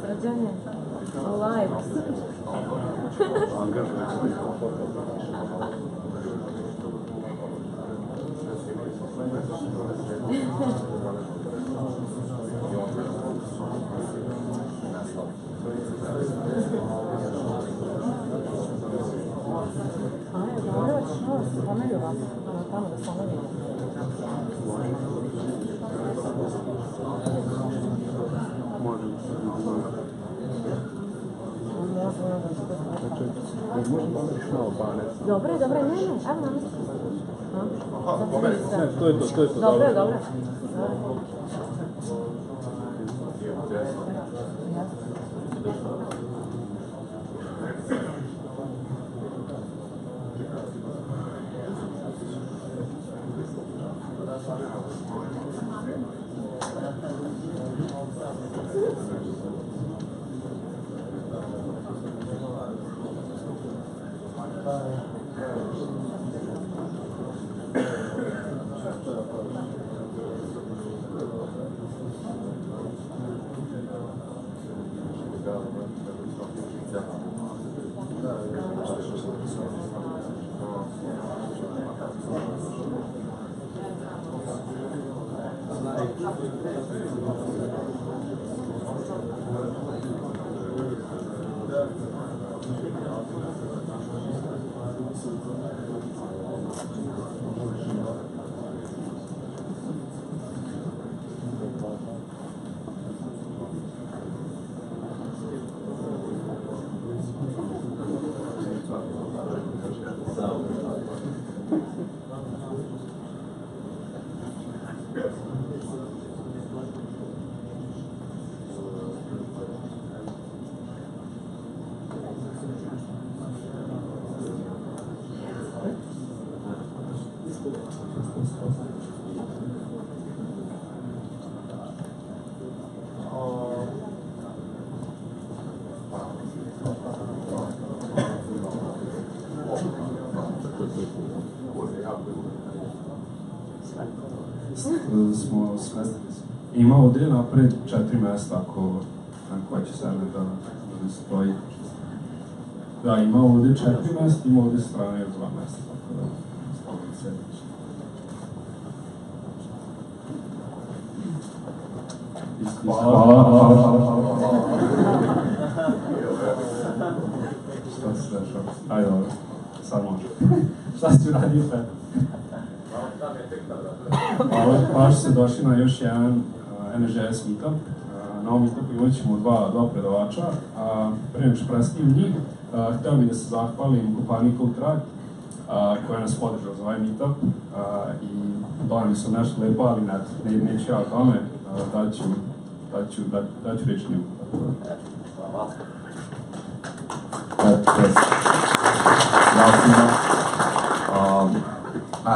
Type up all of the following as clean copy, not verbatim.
Rađanje, live. Tamo da se ono Dobre, dobre, ne, evo nam. To je to. Dobre, dobre. Smo smestili. Ima ovdje napred 4 mesta ako neko će sebe da stoji. Da, ima ovdje 4 mesta, ima ovdje strane još 2 mesta, tako da stavljamo sedmići. Hvala. Šta se dešava? Ajde, dobro. Sad može. Šta si uradio Petar? Hvala što ste došli na još jedan NSGS meetup. Na ovom meetupu imat ćemo dva predavača. Prije nego što predstavim njih, htio bih da se zahvalim kompaniji Codetrack koja nas podržala za ovaj meetup i doneli su nešto lepo, ali neću ja o tome, daću reći njegu.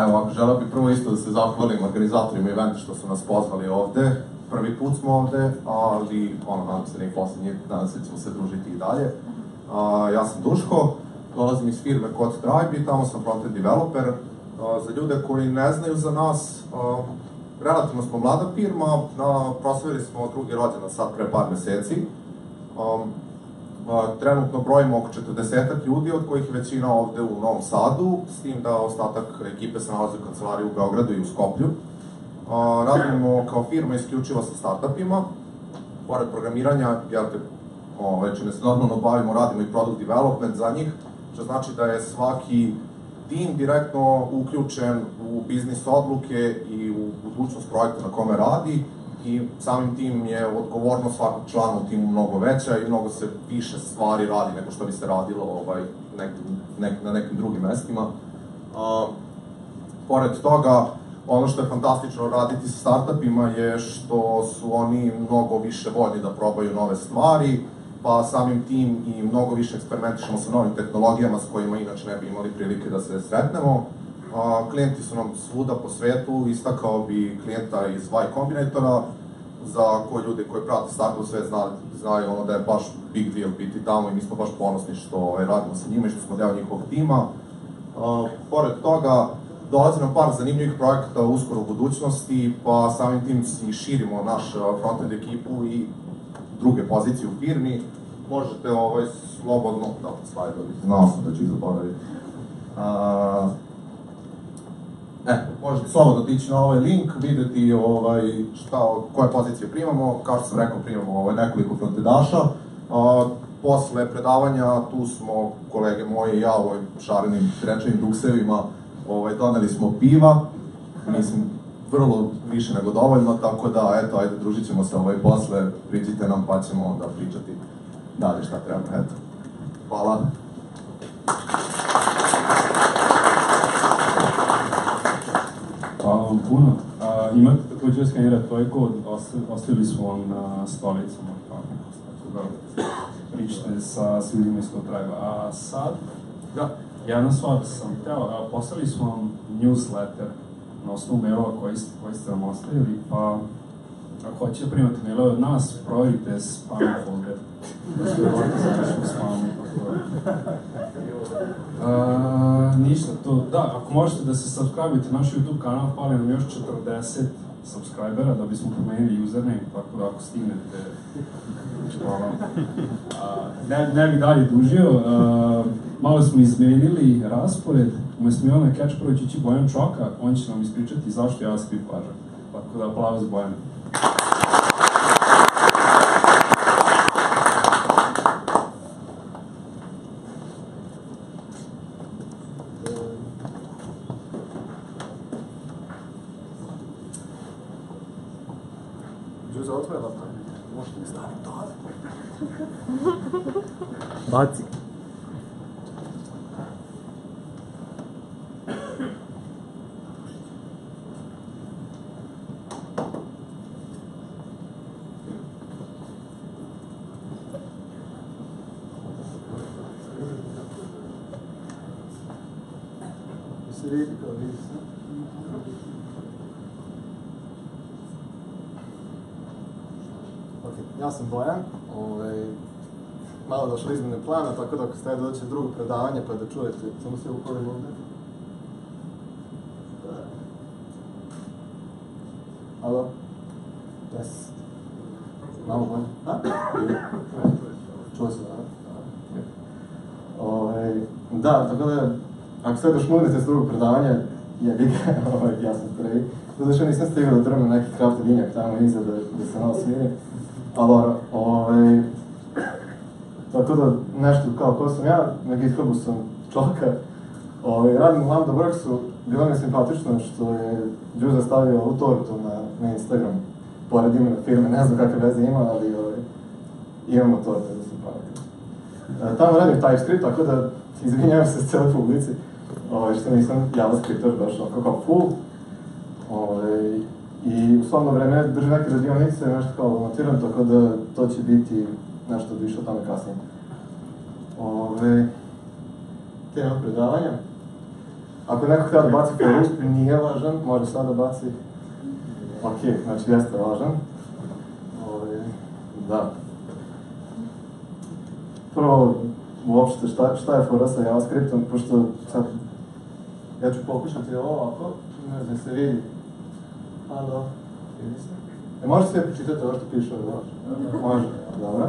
Evo, ako želeo bih prvo isto da se zahvalim organizatorima eventa što su nas pozvali ovde. Prvi put smo ovde, ali nadam se da i posljednji, nadam se da ćemo se družiti i dalje. Ja sam Duško, dolazim iz firme CodeTribe i tamo sam frontend developer. Za ljude koji ne znaju za nas, relativno smo mlada firma, proslavili smo drugi rođendan sad pre par meseci. Trenutno brojimo oko 40 ljudi, od kojih je većina ovde u Novom Sadu, s tim da ostatak ekipe se nalazi u kancelariji u Beogradu i u Skoplju. Radimo kao firma isključivo sa startupima. Pored programiranja, čime se normalno bavimo, radimo i product development za njih, što znači da je svaki tim direktno uključen u biznis odluke i u budućnost projekta na kome radi i samim tim je odgovornost svakog člana u timu mnogo veća i mnogo se više stvari radi nego što bi se radilo na nekim drugim mestima. Pored toga, ono što je fantastično raditi sa startupima je što su oni mnogo više voljni da probaju nove stvari, pa samim tim i mnogo više eksperimentišemo sa novim tehnologijama s kojima inače ne bi imali prilike da se sretnemo. Klijenti su nam svuda po svetu, istakao bi klijenta iz Y Combinatora, za koje ljude koji prate startup sve znaju da je baš big deal biti tamo i mi smo baš ponosni što radimo sa njima i što smo deo njihovog tima. Pored toga, dolazi nam par zanimljivih projekata uskoro u budućnosti, pa samim tim i širimo naš frontend ekipu i druge pozicije u firmi. Možete slobodno, slajdovi, znao sam da ću ih zaboraviti. Možete slobodno otići na ovaj link, vidjeti koje pozicije primamo. Kao što sam rekao, primamo nekoliko frontendaša. Posle predavanja, tu smo kolege moje i ja u ovim šarenim krečevim duksevima, doneli smo piva, mislim, vrlo više nego dovoljno, tako da, eto, ajde, družit ćemo se posle, priđite nam pa ćemo onda pričati dalje šta treba, eto. Hvala. Hvala vam puno. Imate također skenirati ovaj kod, ostavili smo vam na stolicama, tako da pričate sa ljudima iz kod Drive. A sad, jedna stvar sam hteo, poslali smo vam newsletter na osnovu mailova koji ste nam ostavili, pa ako hoćete primati mailove od nas, provjerite spam folder. Ništa, to, da, ako možete da se subscribe-ite naš YouTube kanal, fali nam još 40 subscribera da bismo promenili username, tako da ako stignete, hvala. Ne bih dalje dužio, malo smo izmenili raspored, umjesto Milana Keč prvo će ići Bojan Čoka, on će nam ispričati zašto ja svi plaža, tako da aplauz Bojan. Možete mi staviti dole. Baci. Se vidi kao vidiš. Ja sam Bojan, malo došlo izmjene plana, tako da ako ste doći drugo predavanje pa da čujete, samo se uporim ovdje. Alo? Yes. Malo bolje? Čuo se, da, tako da, ako ste došmudite s drugog predavanja, jebi ga, ja sam prvi. Zato što nisam stigao da drmem neki krafti vinjak tamo iza da se malo smirim. Ali tako da nešto kao ko sam ja, na GitHubu sam Čoka, radim u Lambda Worksu, bilo mi je simpatično što je Đuza stavio ovu tortu na Instagram, pored imena firme, ne znam kakve veze ima, ali imamo tortu da se pameti. Tamo radim TypeScript, tako da izvinjavam se s cijeloj publici, što nisam JavaScriptor baš kao full. I u slobodno vreme držim neke radionice, nešto kao volontiram, tako da to će biti nešto više o tome kasnije. Tema predavanja. Ako neko htio da baci foru, nije važan, može sad da baci. Ok, znači jeste važan. Da. Prvo, uopšte, šta je fora sa JavaScriptom, pošto sad, ja ću pokušati ovo ovako, ne znam se vidi. Halo, vidi se? Može se pročitati ovo što piše ovdje? Može, dobro.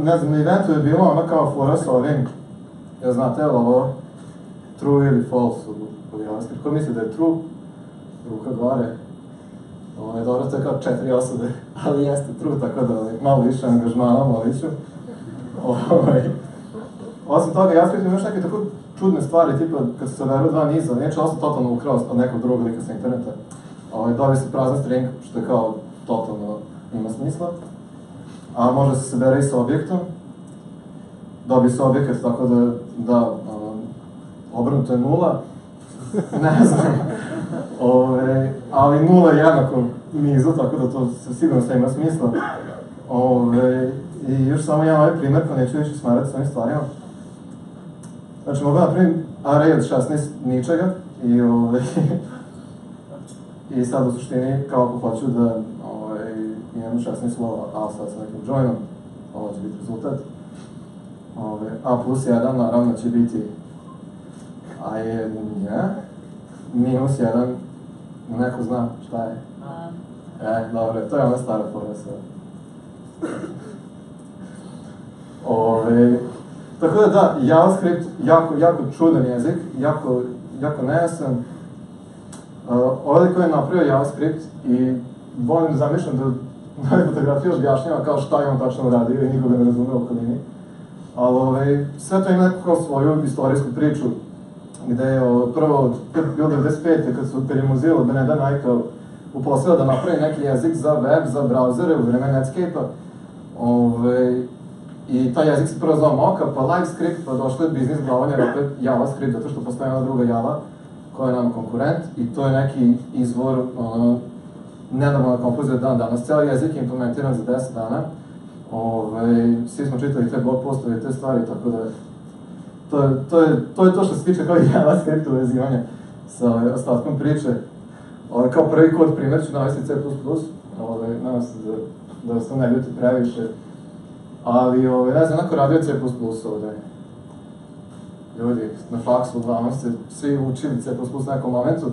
Ne znam, na eventu je bilo ono kao fora sa ovim, ja znate, ovo true ili false u JavaScript. Ko misli da je true? Ruka gore. Dobro, to je kao 4 osobe, ali jeste true, tako da malo više angažmana, molit ću. Osim toga, JavaScript ima još neke tako čudne stvari, tipa kad se saberu dva niza, neće ostati totalno ukrao od nekog drugog lika sa interneta. Dobije se prazan string, što je kao totalno ima smisla. A može se sabere i sa objektom. Dobije se objekat tako da obrnuto je nula. Ne znam. Ali nula je jednako nizu, tako da to sigurno sve ima smisla. I još samo jedan ovaj primjer, pa neću više smarati s ovim stvarima. Znači, mogu napravim array od 16 ničega, I sad u suštini, kao ako hoću da imam 16 slova, a sad sa nekim joinom, ovo će biti rezultat. A plus 1 naravno će biti minus 1, neko zna šta je. Dobro, to je ona stara fora sve. Tako da, JavaScript, jako čudan jezik, jako nejasan. Ovaj koji je napravio JavaScript i volim da zamišljam da na fotografiju objašnjava kao šta je on tačno uradio i nikoga ne razume u okolini. Ali sve to ima neku kao svoju istorijsku priču, gde je prvo bilo 95. kad je Mozilla da ne da najkao uposlao da napravi neki jezik za web, za brauzere u vreme Netscape-a. I taj jezik se prvo zvao Mockup, pa LiveScript, pa došlo je biznis glavanja opet JavaScript, zato što postoji ona druga Java koja je nam konkurent i to je neki izvor nenormalna konfuzija dan danas. Cijeli jezik je implementiran za 10 dana. Svi smo čitali te blog postove i te stvari, tako da to je to što se tiče kao JavaScript uvezivanja sa ostatkom priče. Kao prvi kod primjer ću navesti C++, nadam se da vas to ne ljuti previše, ali ne znam, onako radio C++ ovdje. Ljudi, na faksu uglavnom ste svi učili C++ u nekom momentu,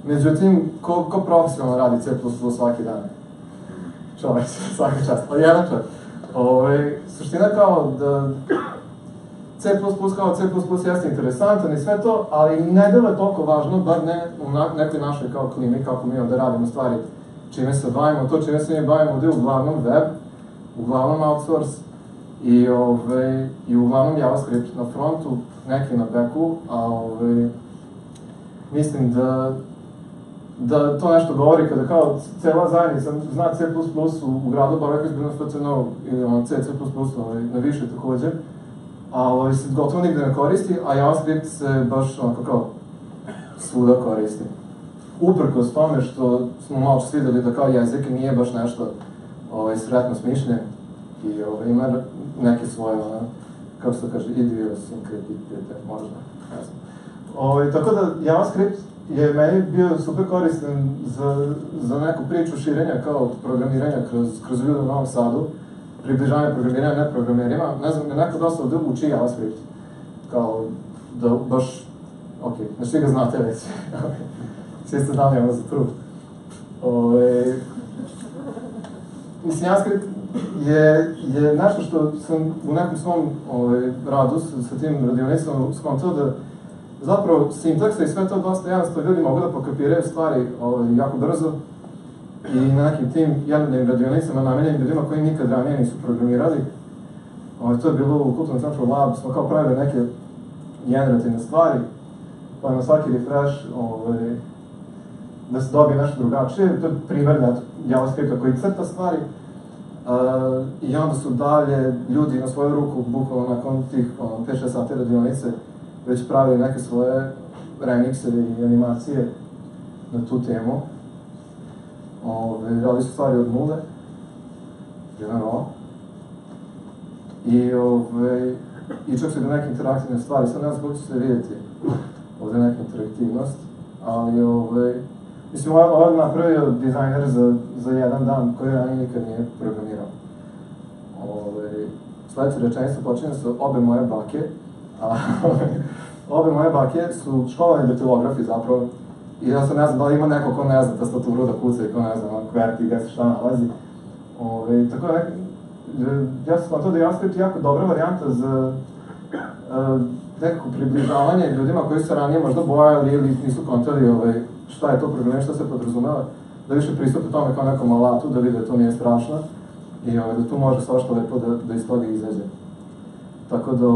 međutim, ko profesionalno radi C++ svaki dan? Čovjek, svaka čast, ali jedan čovjek. Suština kao da C++ kao C++ jeste interesantan i sve to, ali ne delo je toliko važno, bar ne u nekoj našoj kao klimi, kako mi ovdje radimo stvari, čime se bavimo. To čime se mi bavimo ovdje uglavnom web, uglavnom outsource i uglavnom JavaScript na frontu, neki na backu, a mislim da to nešto govori kada kao cela zajednica zna C++ u gradu, bar rekao izbredno FCNO ili C++ na više također, ali se gotovo nigde ne koristi, a JavaScript se baš onako kao svuda koristi. Uprkos tome što smo malo čas vidjeli da kao jezik nije baš nešto sretno smišljen i ima neke svoje, kako se to kaže, idiosynkratite, možda, ne znam. Tako da JavaScript je meni bio super koristan za neku priču širenja kao programiranja kroz ljude u Novom Sadu, približavanje programiranja neprogramerima. Ne znam, neko dosta ovdje uči JavaScript, kao da baš, znači svi ga znate već, svi ste znali ono za trud. Mislim, JavaScript je nešto što sam u nekom svom radu sa tim radionicama skontao da zapravo sintaksa i sve to dosta jednostavno ljudi mogu da pokapiraju stvari jako brzo i na nekim tim jednodnevnim radionicama namenjenim ljudima koji nikad ranije nisu programirali. To je bilo u Kulturnom centru Lab, smo kao pravili neke generativne stvari, pa na svaki refresh da se dobije nešto drugačije. To je primjer JavaScripta koji crta stvari. I onda su dalje ljudi na svoju ruku, bukvalno nakon tih 5-6 sati radionice, već pravili neke svoje remikse i animacije na tu temu. Radili su stvari od nule, generalno. I čak su i do neke interaktivne stvari, sad ne znam kako ćete vidjeti ovdje neka interaktivnost, ali mislim, ovo je napravio dizajner za jedan dan koji ranije nikad nije programirao. Sljedeća rečenica počinje sa obe moje bake, a obe moje bake su školovani daktilografi zapravo. I ja sad ne znam da li ima neko ko ne zna tastaturu da kuca i ko ne zna kverti gdje se šta nalazi. Tako da ja sam skontao da je JavaScript jako dobra varijanta za nekako približavanje ljudima koji se ranije možda bojali ili nisu kontali šta je to programiranje, šta se podrazumeva, da više pristupe tome kao nekom alatu, da vide da to nije strašno i da tu može svašta lepo da iz toga izađe. Tako da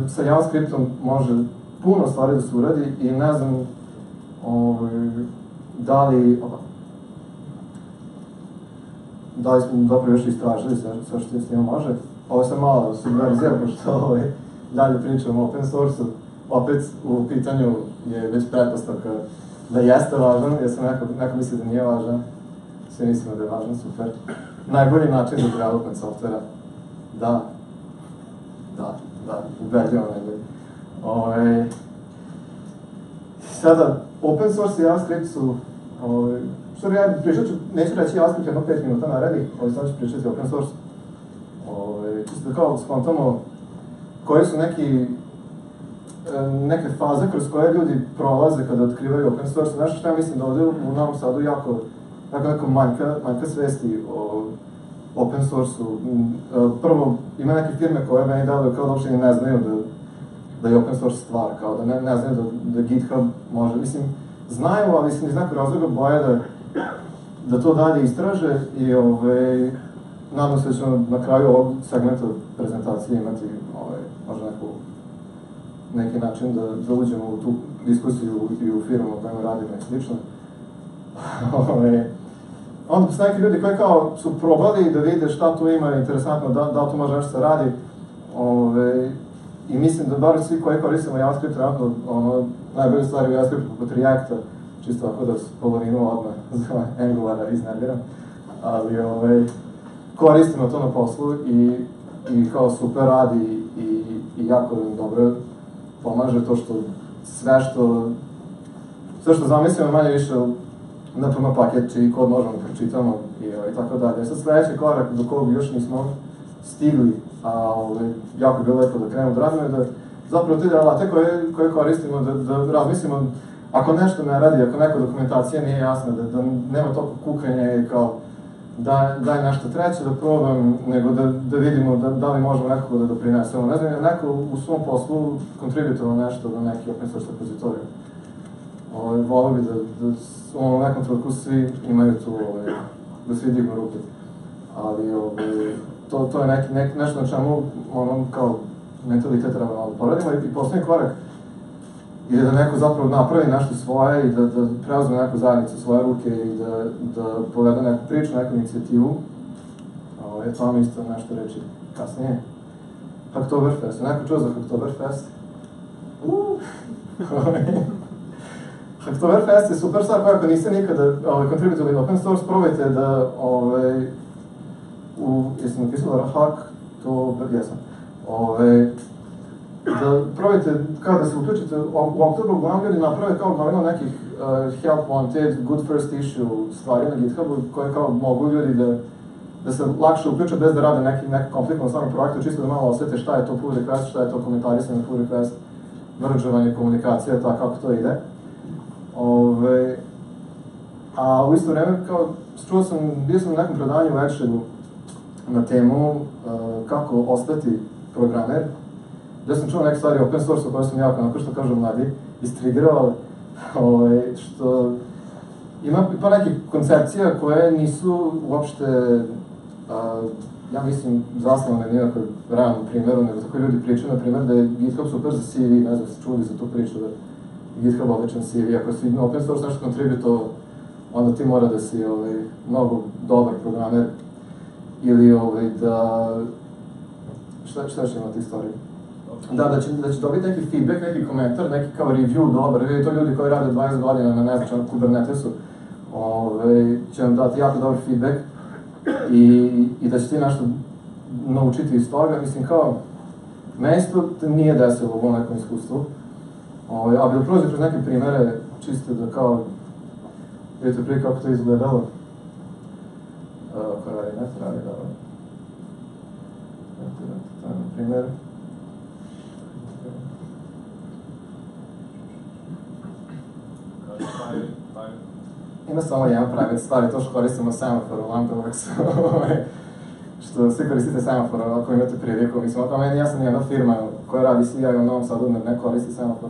sa JavaScriptom može puno stvari da se uradi i ne znam da li smo zapravo još istražili sve što s njima može. Ovo sam malo subverzija, pošto dalje pričam o open source-u. Opet u pitanju je već pretpostavka da jeste važan, jer sam neko misli da nije važan. Svi mislimo da je važan, super. Najbolji način za development softvera. Da, ubedljivo najbolji. Sada, open source i JavaScript su, što ja pričat ću, neću reći JavaScript jedno 5 minuta naredi, ali sad ću pričati open source. Čisto da kao spontano, koji su neke faze kroz koje ljudi prolaze kada otkrivaju open source. Nešto što ja mislim da ovdje u Novom Sadu jako manjka svesti o open source-u. Prvo, ima neke firme koje meni dali kao da uopšte ne znaju da je open source stvar, kao da ne znaju da GitHub može. Mislim, znaju, ali mislim iz nekog razloga boje da to dalje istraže i nadam se da ćemo na kraju ovog segmenta prezentacije imati možda neki način da uđemo u tu diskusiju i u firmu u kojima radimo i slično. Onda su neki ljudi koji kao su probali da vide šta tu ima interesantno, da to može nešto se radi. I mislim da bar svi koji koristimo JavaScript, trenutno najbolje stvari u JavaScriptu poput Reacta, čisto ako da polovinu odmah za Angulara iznerviram, ali koristimo to na poslu i kao super radi i jako dobro pomaže to što sve što zamislimo manje više NPM paket čiji kod možemo da pročitamo i tako dalje. Sad sledeći korak do kog još nismo stigli, a jako je bilo lepo da krenemo da radimo, da zapravo te alate koje koristimo, da razmislimo ako nešto ne radi, ako neka dokumentacija nije jasna, da nema toliko kukanja i kao daj nešto treće da probam, nego da vidimo da li možemo nekako da doprinesemo. Ne znam, je neko u svom poslu kontributovao nešto do neki open source repozitoriju. Volio bi da u nekom trenutku svi imaju tu, da svi dignu ruke. Ali to je nešto na čemu kao mentalitet treba malo poradimo i poslednji korak je da neko zapravo napravi nešto svoje i da preuzme neku zajednicu svoje ruke i da povede neku priču, neku inicijativu. To vam isto nešto reći kasnije. Hacktoberfest. Neko čuo za Hacktoberfest? Hacktoberfest je super stvar koja ako niste nikada kontributovali na open source, probajte da jesam napisala Hacktoberfest, da probajte kao da se uključite u oktobru, uglavnom ljudi naprave kao glavino nekih help wanted, good first issue stvari na GitHubu koje kao mogu ljudi da se lakše uključe bez da rade neki konflikt na samom projektu, čisto da malo osjete šta je to pull request, šta je to komentarisanje na pull request, vrđevanje komunikacije, tako kako to ide. A u isto vreme, kao, bio sam na nekom predavanju u Edgeu na temu kako ostati programer, gdje sam čuo neke stvari o open source-u koje sam jako, onako što kažu mladi, istrigirao, što ima pa nekih koncepcija koje nisu uopšte, ja mislim, zasnovane nijakoj realnom primjeru, nego tako ljudi pričaju, na primjer, da je GitHub super za CV, ne znam, se čuli za tu priču, da je GitHub odličan CV, ako si na open source nešto kontributovao, onda ti mora da si mnogo dobar programer, ili da, šta još ima tih stvari? Da će dobiti neki feedback, neki komentar, neki kao review dobar, to ljudi koji rade 20 godina na neznačajnom Kubernetesu, će vam dati jako dobar feedback i da će ti nešto naučiti iz toga. Mislim, kao, meni se to nije desilo u ovom nekom iskustvu, a bi da prođe kroz neke primere, čisto da kao, vidite prije kako to izgledalo. Ako radi, ne radi, dobro. To je na primjer. Ima samo jedan private stvar i to što koristimo semafor u Lambda-Worksu, što svi koristite semafor ako imate priliku. Mislim, ako meni ja sam jedna firma koja radi CI u Novom Sadu ne koristi semafor.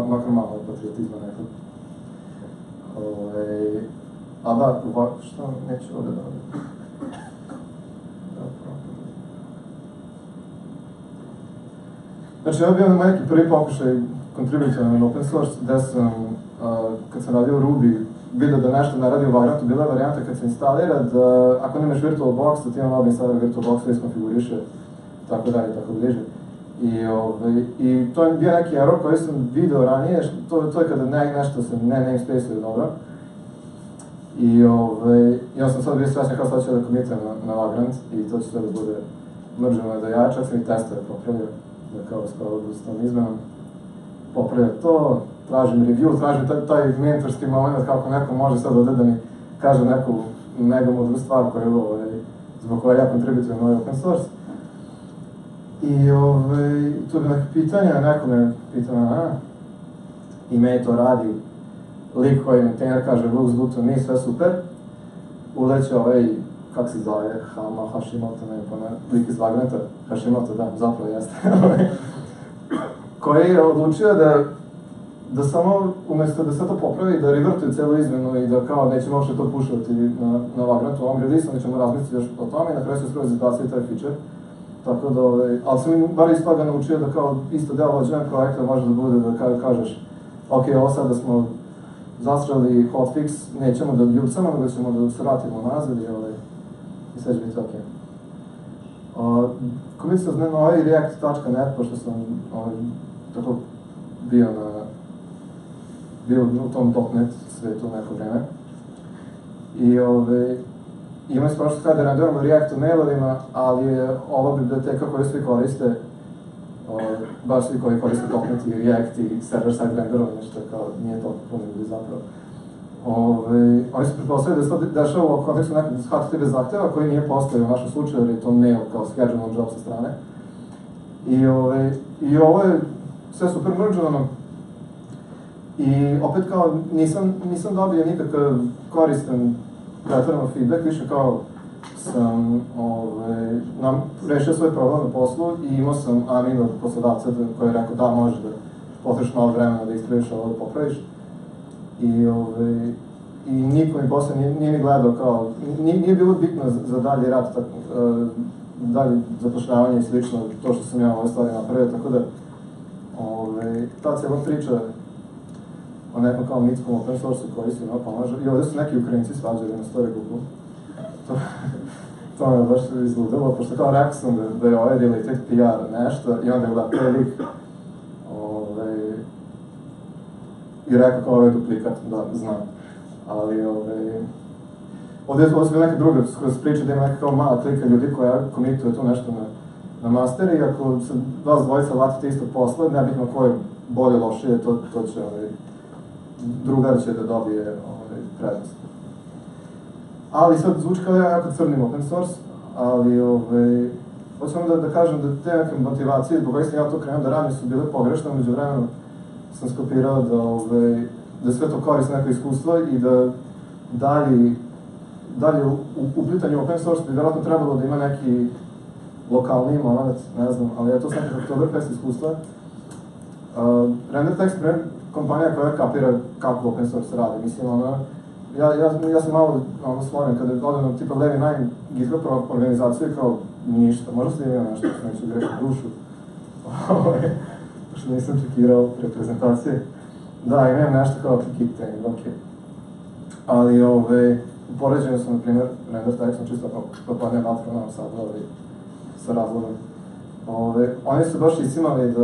Makar malo patriotizma nekog. A da, što neću ovdje da ovdje. Znači, ovo je bio neki prvi pokušaj kontributivno na open source, gde sam, kad sam radio u Ruby, vidio da nešto ne radi u Vagrantu, bila je varijanta kad se instalira da, ako nemaš VirtualBox, da ti imam instalira VirtualBox, da iskonfiguriše, tako dalje, tako bliže. I to je bio neki error koji sam vidio ranije, to je kada nešto se ne namespace-uje dobro. I onda sam sad bio srećan kao sad ću da commitam na Vagrant i to će sve da bude mrženo da ja, čak sam i testove popravio, da kao skoro s tom izmenom. popraviti to, tražim review, tražim taj mentorski moment kako neko može sad ovdje da mi kaže neku mega mudru stvar zbog koja ja kontributujem na ovaj open source. I tu bi neke pitanja, neko me pitao, i meni to radi, lik koji maintainer kaže looks good to me, sve super, uleće kako se zove, Hashimoto, ne znam, lik iz Vagranta, Hashimoto, da, zapravo jeste, koji je odlučio da samo, umjesto da se to popravi, da revertuje celu izmenu i da kao nećemo uopšte to pušati na Vagrantu, ovom release-om, da ćemo razmisliti još o tome i na kraju se skroz izbacili taj feature. Tako da, ali sam bar iz toga naučio da kao isto deo vođenja projekta može da bude da kažeš ok, ovo sad da smo zastrali hotfix, nećemo da ljucamo, nego ćemo da se vratimo nazad i sve će biti ok. Komici sam na ovaj react.net, pošto sam tako bio u tom .NET svetu neko vreme. I imali smo što kada renderamo React u mailerima, ali je ova biblioteka koju svi koriste, baš svi koji koriste .NET i React i server-side renderovanje, što kao nije to ponudili zapravo. Oni su pretpostavili da se to dešava u kontekstu nekog HTTP zahteva koji nije postojao u našem slučaju, jer je to mail kao scheduled job sa strane. I ovo je sve super mergeovano. I opet kao nisam dobio nikakav koristan pretjerano feedback, više kao sam rešio svoj problem na poslu i imao sam amin od poslodavca koji je rekao da možeš da potrošiš malo vremena da ispraviš ovo da popraviš. I niko mi posle nije ni gledao kao, nije bilo bitno za dalje rad, dalje zapošljavanje i slično, to što sam ja ove stvari napravio, tako da ta cijela priča o nekom kao mitskom open source koji se imao pomaže. I ovdje su neki Ukrajinci svađali na story Google. To me baš izludilo, pošto kao rekao sam da je ovaj related PR nešto i onda je gleda taj lik i rekao kao ovaj duplikat, da, znam. Ali ovdje su bili neke druge priče da ima neka kao mala klika ljudi koja komituje tu nešto na master i ako se vas dvojica latite istog posla, nebitno ko je bolje lošije, to će drugar će da dobije prednost. Ali sad zvuči kao ja jako crnim open source, ali hoću vam da kažem da te neke motivacije zbog kojih sam ja to krenuo da radim su bile pogrešne, među vremenu sam skopirao da sve to koristi neko iskustvo i da dalje u pitanju open source bi vjerojatno trebalo da ima neki lokalni moment, ne znam, ali ja to sam nekako Oktoberfest iskustva. RenderText kompanija koja kapira kako open source radi, mislim, ja sam malo sloren kada odem na tipa Levi 9 GitHub organizaciju i kao ništa, možda se imao nešto, neću grešiti dušu, pošto nisam čekirao pre prezentacije. Da, imam nešto kao Git thing, ok. Ali u poređenju sam, na primjer, RenderText, čisto kao padne vatru nam sad, sa razlogom. Oni su baš iscimali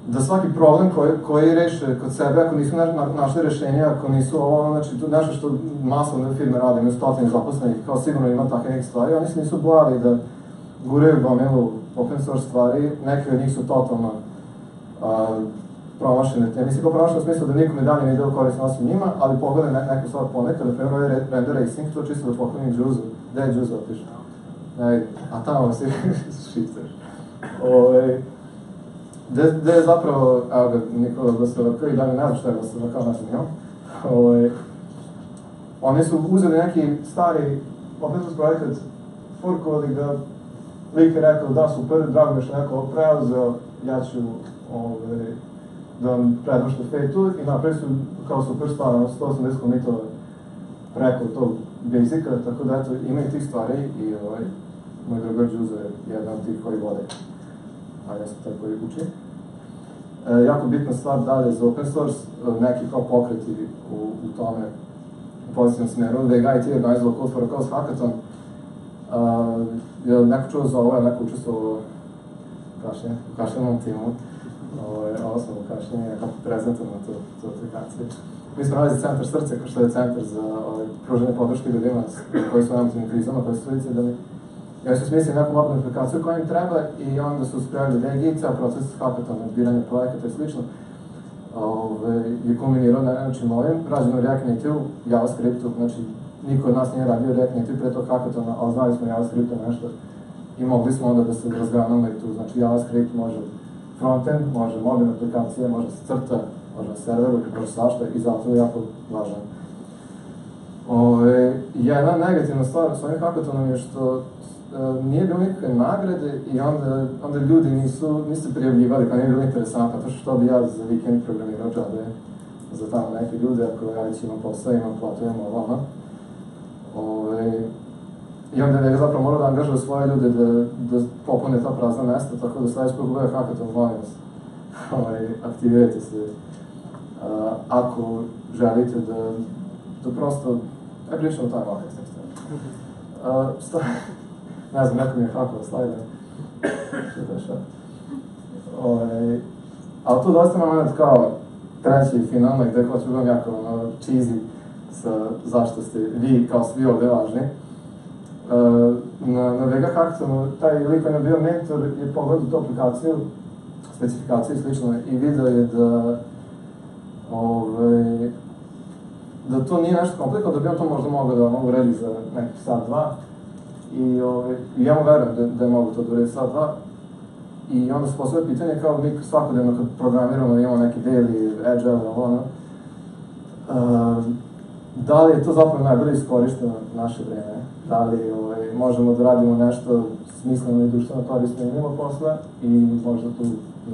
da svaki problem koji reše kod sebe, ako nisu našli rešenje, ako nisu ovo, znači to nešto što masovne firme rade, imaju stotine zaposlenih, kao sigurno ima takve neke stvari, oni se nisu bojali da guraju gomilu open source stvari, neke od njih su totalno promašene te. Mislim kao promašeno u smislu da nikome dalje ne ide u korist osim njima, ali pogledaj neku stvar ponekad, na primjer ovaj render racing, to čisto da poklonim Juzu. Gde je Juzu otišao? Ne vidim. A tamo si šipster. Gde je zapravo, evo ga, Nikola Gostovaka i dalje ne znam šta je Gostovaka, kao našem njom. Oni su uzeli neki stari open source projekat, forkovali ga, lik je rekao da super, drago mi je što neko preuzeo, ja ću da vam predam štafetu i napravili su kao super stvar, 180 komitova preko tog basica, tako da eto, ima i tih stvari i moj drugar Juzo je jedan od tih koji vode, a ja sam taj koji uči. Jako bitna stvar dalje za open source, neki kao pokreti u tome u pozitivnom smeru, da je GIT organizovao Code for a Cause hackathon. Je neko čuo za ovo, je neko učestvovao u kašljenom timu. Ovo sam u kašljenju nekako prezentovano tu aplikaciju. Mi smo radili Centar srce, što je centar za pružanje podrške ljudima koji su u emotivnim krizama, koji su suicidalni. I oni su smislili neku mobilnu aplikaciju koja im treba i onda su spremili DGI, ceo proces hackathona, biranja projekata i slično. Je kombinirao nečim ovim, rađeno u React Native, JavaScriptu, znači niko od nas nije radio React Native pre tog hackathona, ali znali smo JavaScriptu nešto i mogli smo onda da se razgranamo i tu, znači JavaScript može frontend, može mobilna aplikacija, može se crta, može na serveru, može svašta i zato je jako važan. Jedna negativna stvar s ovim hackathonom je što nije bilo nikakve nagrade i onda ljudi nisu prijavljivali, kao nije bilo interesantno, to što bi ja za vikend programirao džabe za tamo neke ljude, ako ja već imam posao, imam platu, imam ovo. I onda je zapravo morao da angažuje svoje ljude da popune ta prazna mesta, tako da sledeći put bude hackathon, molim vas, aktivirajte se ako želite da prosto, ja pričam o tome ovakve tekste. Ne znam, neko mi je hakao slajde. Što dešava. Ali tu dosta moment kao treći finalno gde hoću budem jako cheesy sa zašto ste vi kao svi ovde važni. Na Vega Hackathonu taj lik koji je bio mentor je pogledao tu aplikaciju, specifikaciju i slično i vidio je da to nije nešto komplikovano, da bi on to možda mogao da uredi za neki sat, dva. I ja mu verujem da je mogu to da uredi sat, dva. I onda se postavlja pitanje kao mi svakodnevno kad programiramo imamo neki daily, agile, ono, da li je to zapravo najbolje iskorišteno naše vreme? Da li možemo da radimo nešto smisleno i društveno korisno i mimo posla i možda tu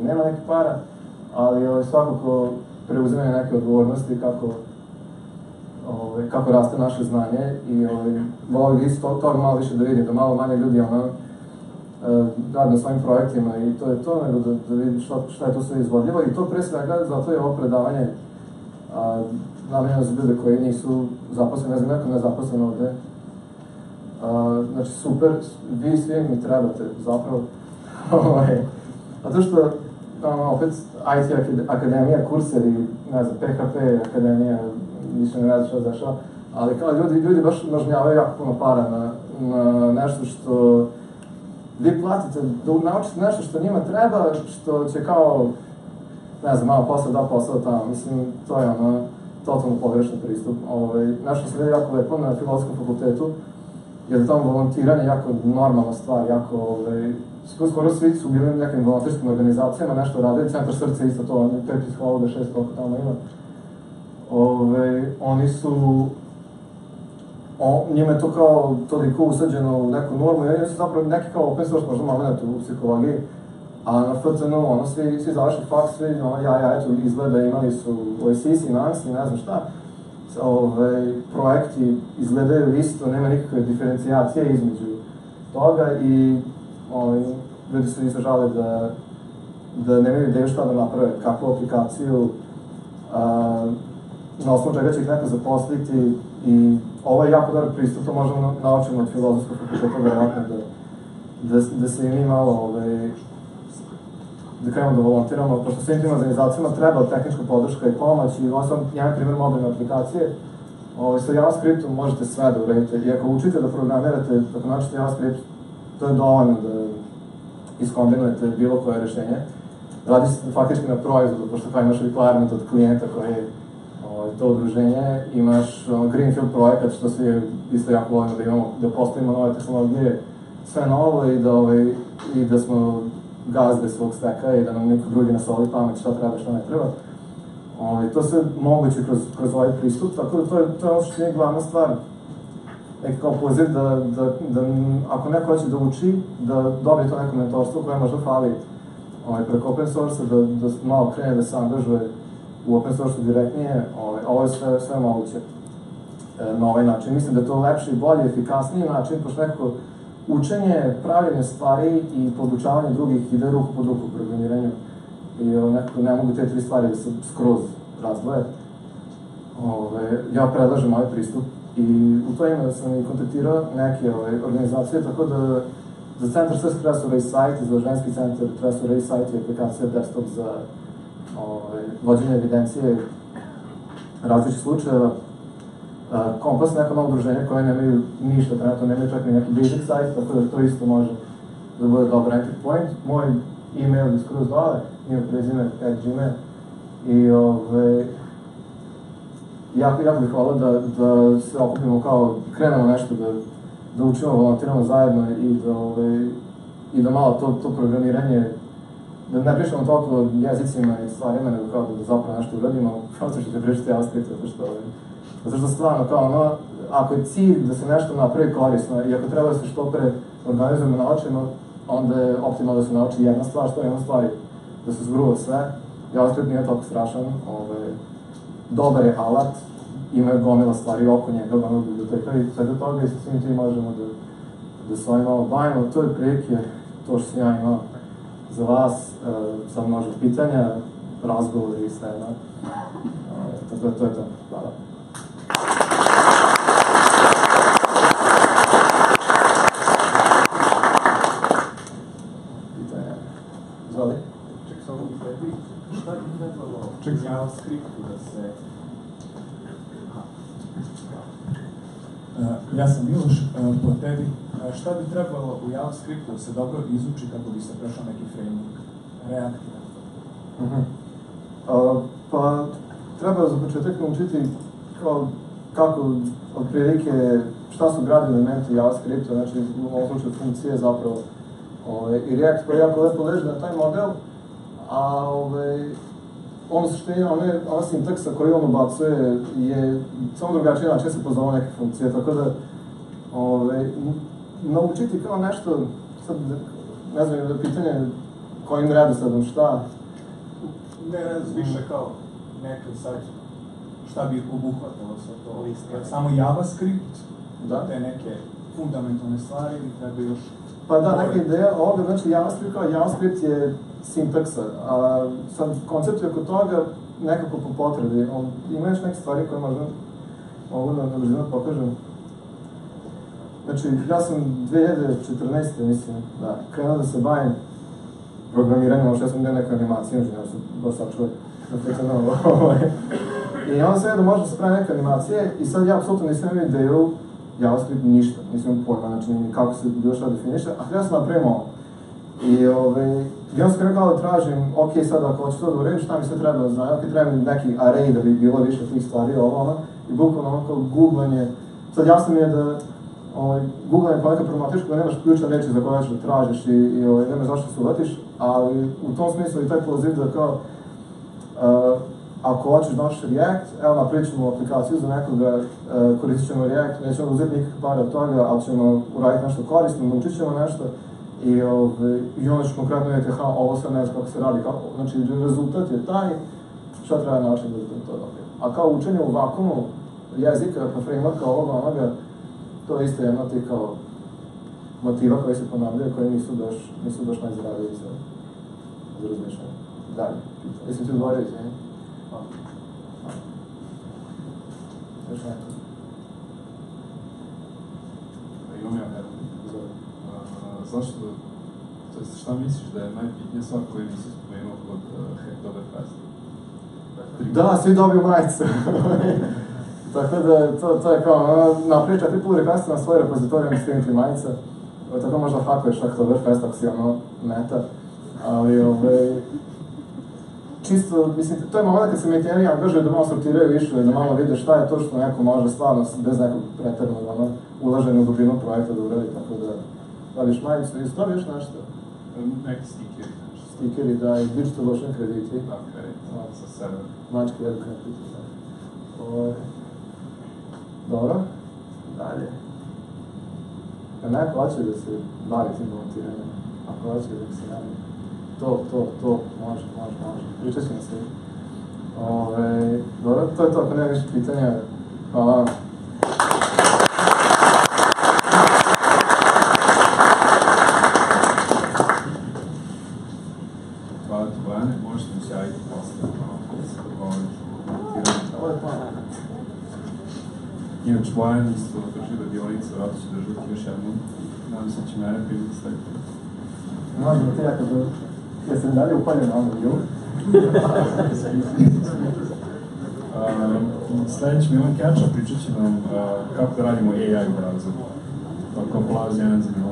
i nema neke para, ali svakako preuzimanje neke odgovornosti kako raste naše znanje i volio bih isto toga malo više da vidim, da malo manje ljudi radi na svojim projektima i to je to, nego da vidim šta je to sve izvodljivo i to pre svega, zato je ovo predavanje namenjeno za ljude koji nisu zaposleni, ne znam, neko nezaposlen ovde. Znači, super, vi svi mi trebate, zapravo. A to što, opet, IT akademija, kurseri, ne znam, PHP akademija, više ne znam što se dešava, ali kao ljudi baš nažnjavaju jako puno para na nešto što vi platite, da naučite nešto što njima treba, što će kao, ne znam, malo posao da posao tamo, mislim, to je totalno pogrešan pristup. Nešto se vidi jako lepo na Filozofskom fakultetu, jer da tamo volontiranje je jako normalna stvar, jako, skoro svi su bili nekim volonterskim organizacijama, nešto radili, Centar srca isto to, 5 psihologa, 6 koliko tamo ima. Oni su, njima je to kao toliko usađeno u neku normu, i oni su zapravo neki kao open source, možda malo ne tu u psihologiji, a na FCN, svi završili faks, svi, eto, izgleda, imali su OSIS i NANS i ne znam šta, projekti izgledaju isto, nema nikakve diferencijacije između toga i ljudi su izražali da nemaju ideju šta da naprave, kakvu aplikaciju, na osnovu čega će ih neko zaposliti i ovo je jako dobar pristup, to možemo naučiti od Filozofskog fakulteta, verovatno da se i mi malo da krenemo da volontiramo, pošto svim tim organizacijama treba tehnička podrška i pomoć i ovo sam jedan primjer mobilne aplikacije. Sa JavaScriptom možete sve da uredite i ako učite da programirate, ako naučite JavaScript, to je dovoljno da iskombinujete bilo koje rešenje. Radi se faktički na proizvodu, pošto kao imaš requirement od klijenta koji je to udruženje, imaš Greenfield projekat, što svi isto jako volimo da imamo, da postavimo nove tehnologije, sve novo i da smo gazde svog steka i da nam niko drugi ne soli pamet šta treba, šta ne treba. To sve moguće kroz ovaj pristup, tako da to je ono što je glavna stvar. Neki kao poziv da ako neko hoće da uči, da dobije to neko mentorstvo koje možda fali preko open source, da malo krene da se angažuje u open source direktnije, ovo je sve moguće na ovaj način. Mislim da je to lepši, bolji, efikasniji način, pošto nekako učenje, pravljenje stvari i podučavanje drugih ide ruku pod ruku u programiranju i nekako ne mogu te tri stvari da se skroz razdvoje. Ja predlažem ovaj pristup i u to ime sam i kontaktirao neke organizacije, tako da za Centar srca treba se uraditi sajt, za ženski centar treba se uraditi sajt i aplikacija desktop za vođenje evidencije različitih slučajeva. Kompas, neko novo udruženje koje nemaju ništa, trenutno nemaju čak ni neki basic site, tako da to isto može da bude dobar entry point. Moj e-mail je skroz dole, ime prezime @gmail. I jako bih hvala da se okupimo kao, krenemo nešto, da učimo, volontiramo zajedno i da malo to programiranje, da ne pričamo toliko o jezicima i stvarima, nego kao da zapravo nešto uradimo, kao što ćete pričati JavaScript, zato što stvarno kao ono, ako je cilj da se nešto napravi korisno i ako treba da se što pre organizujemo, naučimo, onda je optimalno da se nauči jedna stvar, što je jedna stvar da se zgruva sve. JavaScript nije toliko strašan, dobar je alat, ima gomila stvari oko njega, gomila biblioteka i sve do toga i sa svim tim možemo da se ovim malo bavimo. To je prilike, to što sam ja imao za vas, sad može pitanja, razgovori i sve, da. Tako da to je to. Hvala. Pitanja. Zvali? Ček, samo u tebi, šta bi trebalo u JavaScriptu da se... Ja sam Miloš, po tebi, šta bi trebalo u JavaScriptu da se dobro izuči kako bi se prešao neki framework? React? Pa, treba za početak naučiti kako, otprilike, šta su gradni elementi JavaScripta, znači u ovom slučaju funkcije zapravo. I React koji jako lepo leži na taj model, a on u suštini, ona sintaksa koju on ubacuje je samo drugačiji način se pozove neke funkcije, tako da naučiti kao nešto, sad ne znam, je pitanje kojim redosledom, šta? Ne, više kao neke sad, šta bi obuhvatilo sa to liste? Samo JavaScript, te neke fundamentalne stvari ili treba još... Pa da, neka ideja ovoga, znači JavaScript je sintaksa, a sad koncept je oko toga nekako po potrebi. Ima još neke stvari koje možda mogu da brzino pokažem. Znači, ja sam 2014. mislim, da, krenuo da se bavim programiranjem, ovo što ja sam bio neka animacija, inženjer sam baš sačuvaj i onda sam vidio da može da se pravi neke animacije i sad ja apsolutno nisam imao ideju JavaScript ništa, nisam imao pojma, znači kako se bilo šta definiše, a htio sam napravim ovo. I onda sam krenuo da tražim, ok, sad ako hoću to da uredim, šta mi sve treba da znam, ok, treba mi neki array da bi bilo više tih stvari, i bukvalno ono kao googlanje, sad jasno mi je da googlanje ponekad problematičko, da nemaš ključne reči za koje ćeš da tražiš i nemaš zašto se uvatiš, ali u tom smislu i taj poziv da kao, ako hoćeš da naučiš React, evo napravit ćemo aplikaciju za nekoga, koristit ćemo React, nećemo da uzeti nikakve pare od toga, ali ćemo uraditi nešto korisno, naučit ćemo nešto i onda ću konkretno vidjeti, ovo sad ne znam kako se radi, znači rezultat je taj, šta treba naučiti da to dobije. A kao učenje u vakumu jezika, pa frameworka onoga, to je isto jedna od tih kao motiva koji se ponavljaju, koji nisu baš najzdraviji za razmišljanje. Dalje. Jesam ti odgovorio, izvijeni? Još neko? Imam ja jedno. Zašto, šta misliš da je najbitnija stvar koju nisi spomenuo kod Hacktoberfesta? Da, svi dobiju majicu. Tako da, to je kao, napraviš 4 pull requesta na svoj repozitorij i stignuti majica. Tako možda hakuješ Hacktoberfest ako si meta. Ali, čisto, mislim, to je moment kad se maintaineri angažuju da malo sortiraju više i da malo vide šta je to što neko može stvarno bez nekog preternog ulaženja u dubinu projekta da uradi, tako da staviš majicu i staviš nešto. Neki stikeri, nešto. Stikeri, da, i DigitalOcean krediti. Da, krediti, sa 7. Mački web krediti, da. Dobro, dalje. Neko hoće da se bavi tim volontiranjem, ako hoće da se javi. To, može. Pričat ćemo se. Dobro, to je to, ako nema više pitanja. Hvala. Hvala ti, Bojane, možete mi se javiti posle, kada se dogovoriš o volontiranju. Ovo je plan. Inače, Bojan isto drži radionicu, vratno će držati još jednu. Nadam se će mene priviti stekati. Možemo ti jako dobro. Jesam dalje upaljen na ovom. Sljedeći Milan Kerča pričat će nam kako da radimo AI u browseru. Tako aplauz jedan za Milan.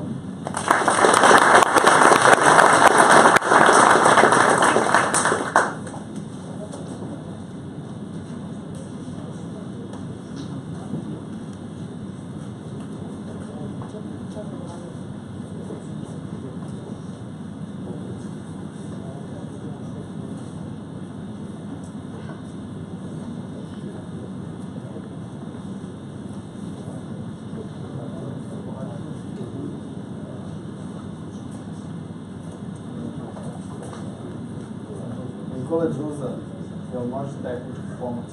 Nikole Đuza, jel može tehničku pomoć?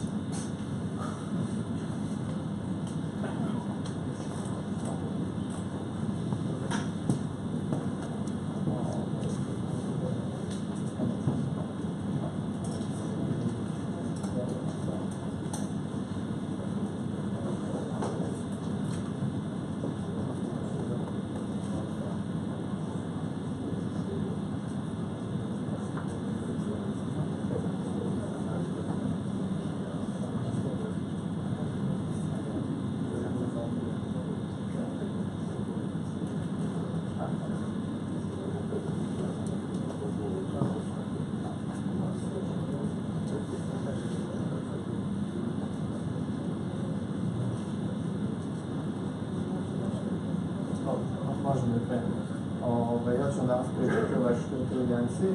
Možemo da krenemo. Ja ću danas pričati o veštačkoj inteligenciji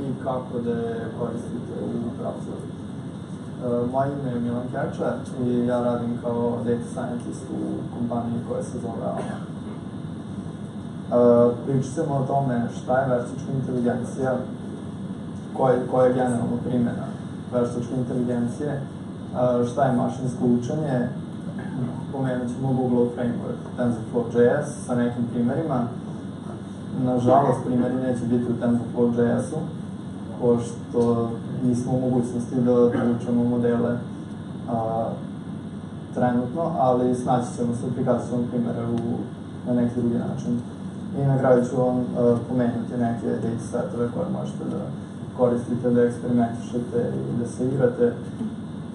i kako da je koristite u browseru. Moje ime je Milan Kerča i ja radim kao data scientist u kompaniji koja se zove Alma. Pričat ćemo o tome šta je veštačka inteligencija, koja je generalno primjena veštačke inteligencije, šta je mašinsko učenje, pomenut ćemo Google framework TensorFlow.js sa nekim primjerima. Nažalost, primjeri neće biti u TensorFlow.js-u, pošto nismo u mogućnosti da učemo modele trenutno, ali snaći ćemo se, prikazat ćemo primjere na neki drugi način. I na kraju ću vam pomenuti neke data setove koje možete da koristite, da eksperimentišete i da se igrate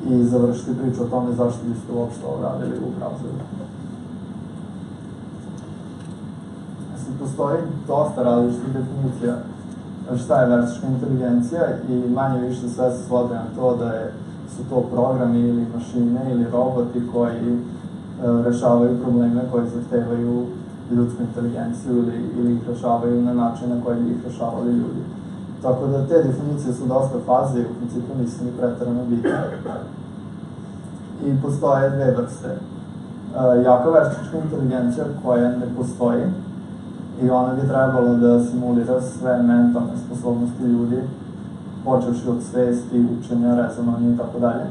i završiti priču o tome zašto biste uopšte ovo radili u browseru. Postoji dosta različitih definicija šta je veštačka inteligencija i manje više sve se svode na to da su to programi ili mašine ili roboti koji rešavaju probleme koji zahtevaju ljudsku inteligenciju ili ih rešavaju na način na koji bi ih rešavali ljudi. Tako da te definicije su dosta faze i u principu nisu ni preterano bitne. I postoje dve vrste. Jaka veštačka inteligencija koja ne postoji i ona bi trebala da simulira sve mentalne sposobnosti ljudi, počevši od svesti, učenja, rezonovanja i tako dalje.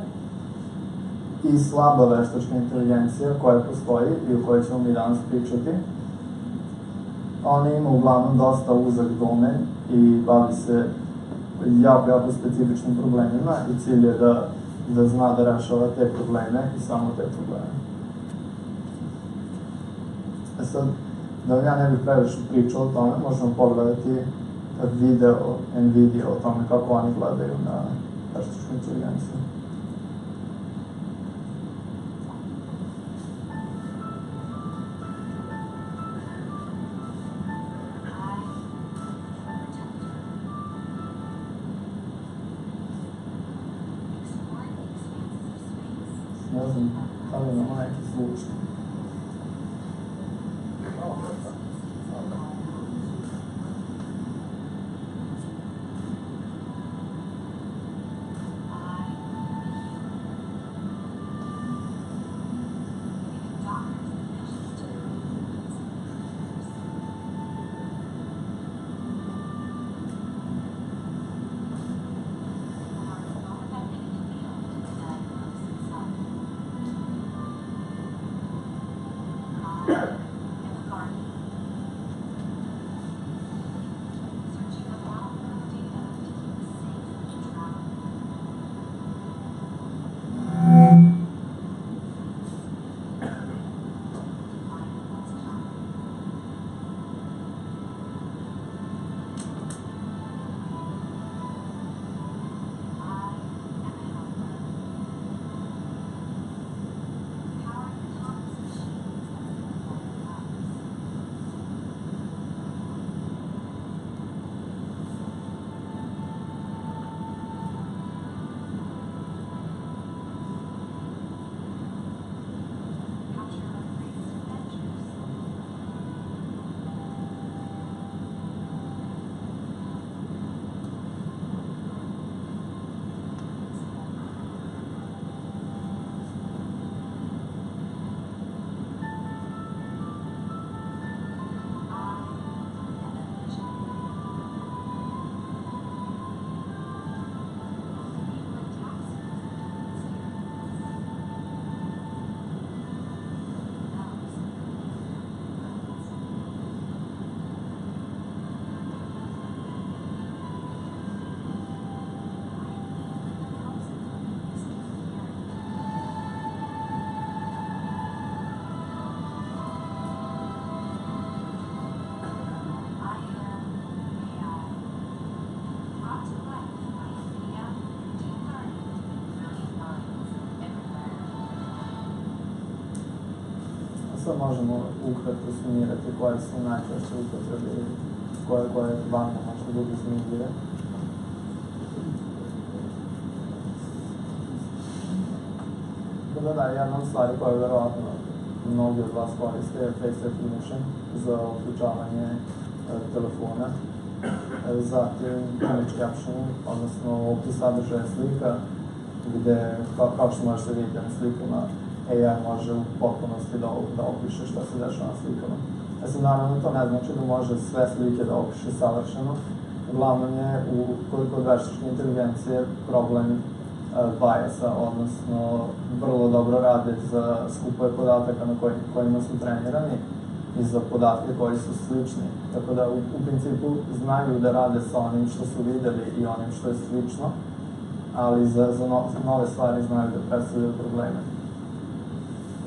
I slaba veštačka inteligencija koja postoji i o kojoj ćemo mi danas pričati. Ona ima uglavnom dosta uzak domen i bavi se jako specifičnim problemima i cilj je da zna da rešava te probleme i samo te probleme. Sad, da ja ne bih previše pričao o tome, možemo pogledati video NVIDIA o tome kako oni gledaju na veštačku inteligenciju. Ne znam, da li imamo neki slučaj. sad možemo ukratko sumirati koje su najčešće upotrebe i koje vama možda budu zanimljive. Da, jedna od stvari koja je verovatno mnogi od vas koriste je face recognition za uključavanje telefona. Zatim image captioning, odnosno opis sadržaja slika, gde, kao što možete vidjeti na slikama, AI može u potpunosti da opiše šta se dešava na slikama. Sad, naravno, to ne znači da može sve slike da opiše savršeno. Uglavnom je kod veštačke inteligencije problem biasa, odnosno vrlo dobro rade za skupove podataka na kojima su trenirani i za podatke koji su slični. Tako da u principu znaju da rade sa onim što su videli i onim što je slično, ali za nove stvari znaju da predstavljaju probleme.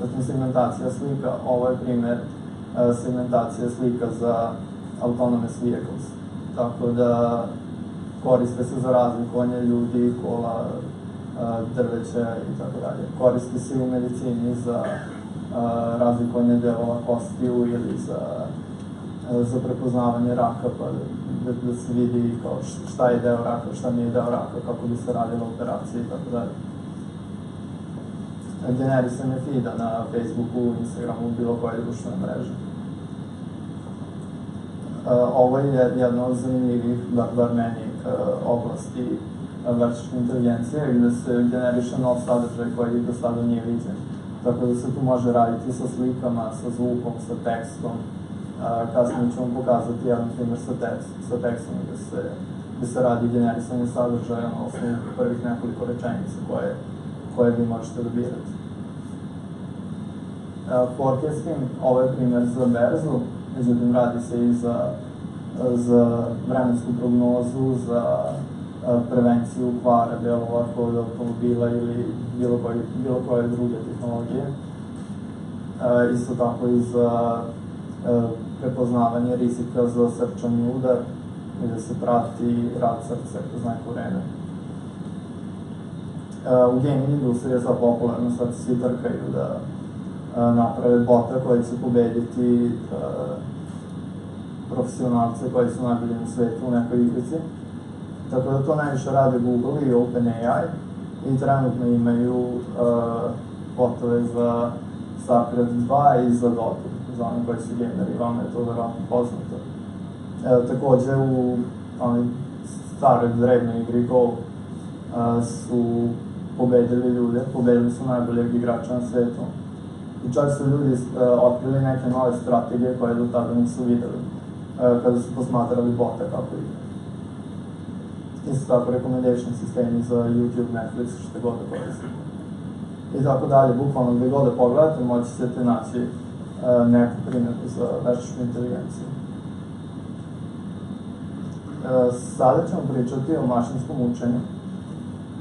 Zatim segmentacija slika, ovo je primer segmentacija slika za autonomous vehicles. Tako da koriste se za razlikovanje ljudi, kola, drveća i tako dalje. Koristi se i u medicini za razlikovanje delova kostiju ili za prepoznavanje raka, pa da se vidi šta je deo raka, šta nije deo raka, kako bi se radila operacija i tako dalje. Generisanje feeda na Facebooku, Instagramu, bilo koje društvene mreže. Ovo je jedna od zanimljivih, bar meni, oblasti veštačke inteligencije, gde se generiše nov sadržaj koji do sada nije viđen. Tako da se tu može raditi sa slikama, sa zvukom, sa tekstom. Kasnije ću vam pokazati jedan primer sa tekstom gde se radi generisanje sadržaja na osnovu prvih nekoliko rečenica koje vi možete da birate. Forecasting, ovo je primer za berzu, međutim radi se i za vremensku prognozu, za prevenciju kvara delova kod automobila ili bilo koje druge tehnologije. Isto tako i za prepoznavanje rizika za srčani udar, gde se prati rad srca kroz neko vreme. U gaming industriji je sad popularno, sad svi trkaju da naprave bota koji će pobediti profesionalce koji su najbolji na svetu u nekoj igrici. Tako da to najviše rade Google i OpenAI i trenutno imaju botove za StarCraft 2 i za Dota, za one koji su gameri, vama je to verovatno poznato. Takođe u staroj drevnoj igri Go su pobedili ljude, pobedili su najboljeg igrača na svetu. I čak su ljudi otkrili neke nove strategije koje do tada nisu videli, kada su posmatrali bota kako igra. Isto tako recommendation sistemi za YouTube, Netflix, što god da koristite. I tako dalje, bukvalno gde god da pogledate, moći ćete naći neku primjeru za veštačku inteligenciju. Sada ćemo pričati o mašinskom učenju,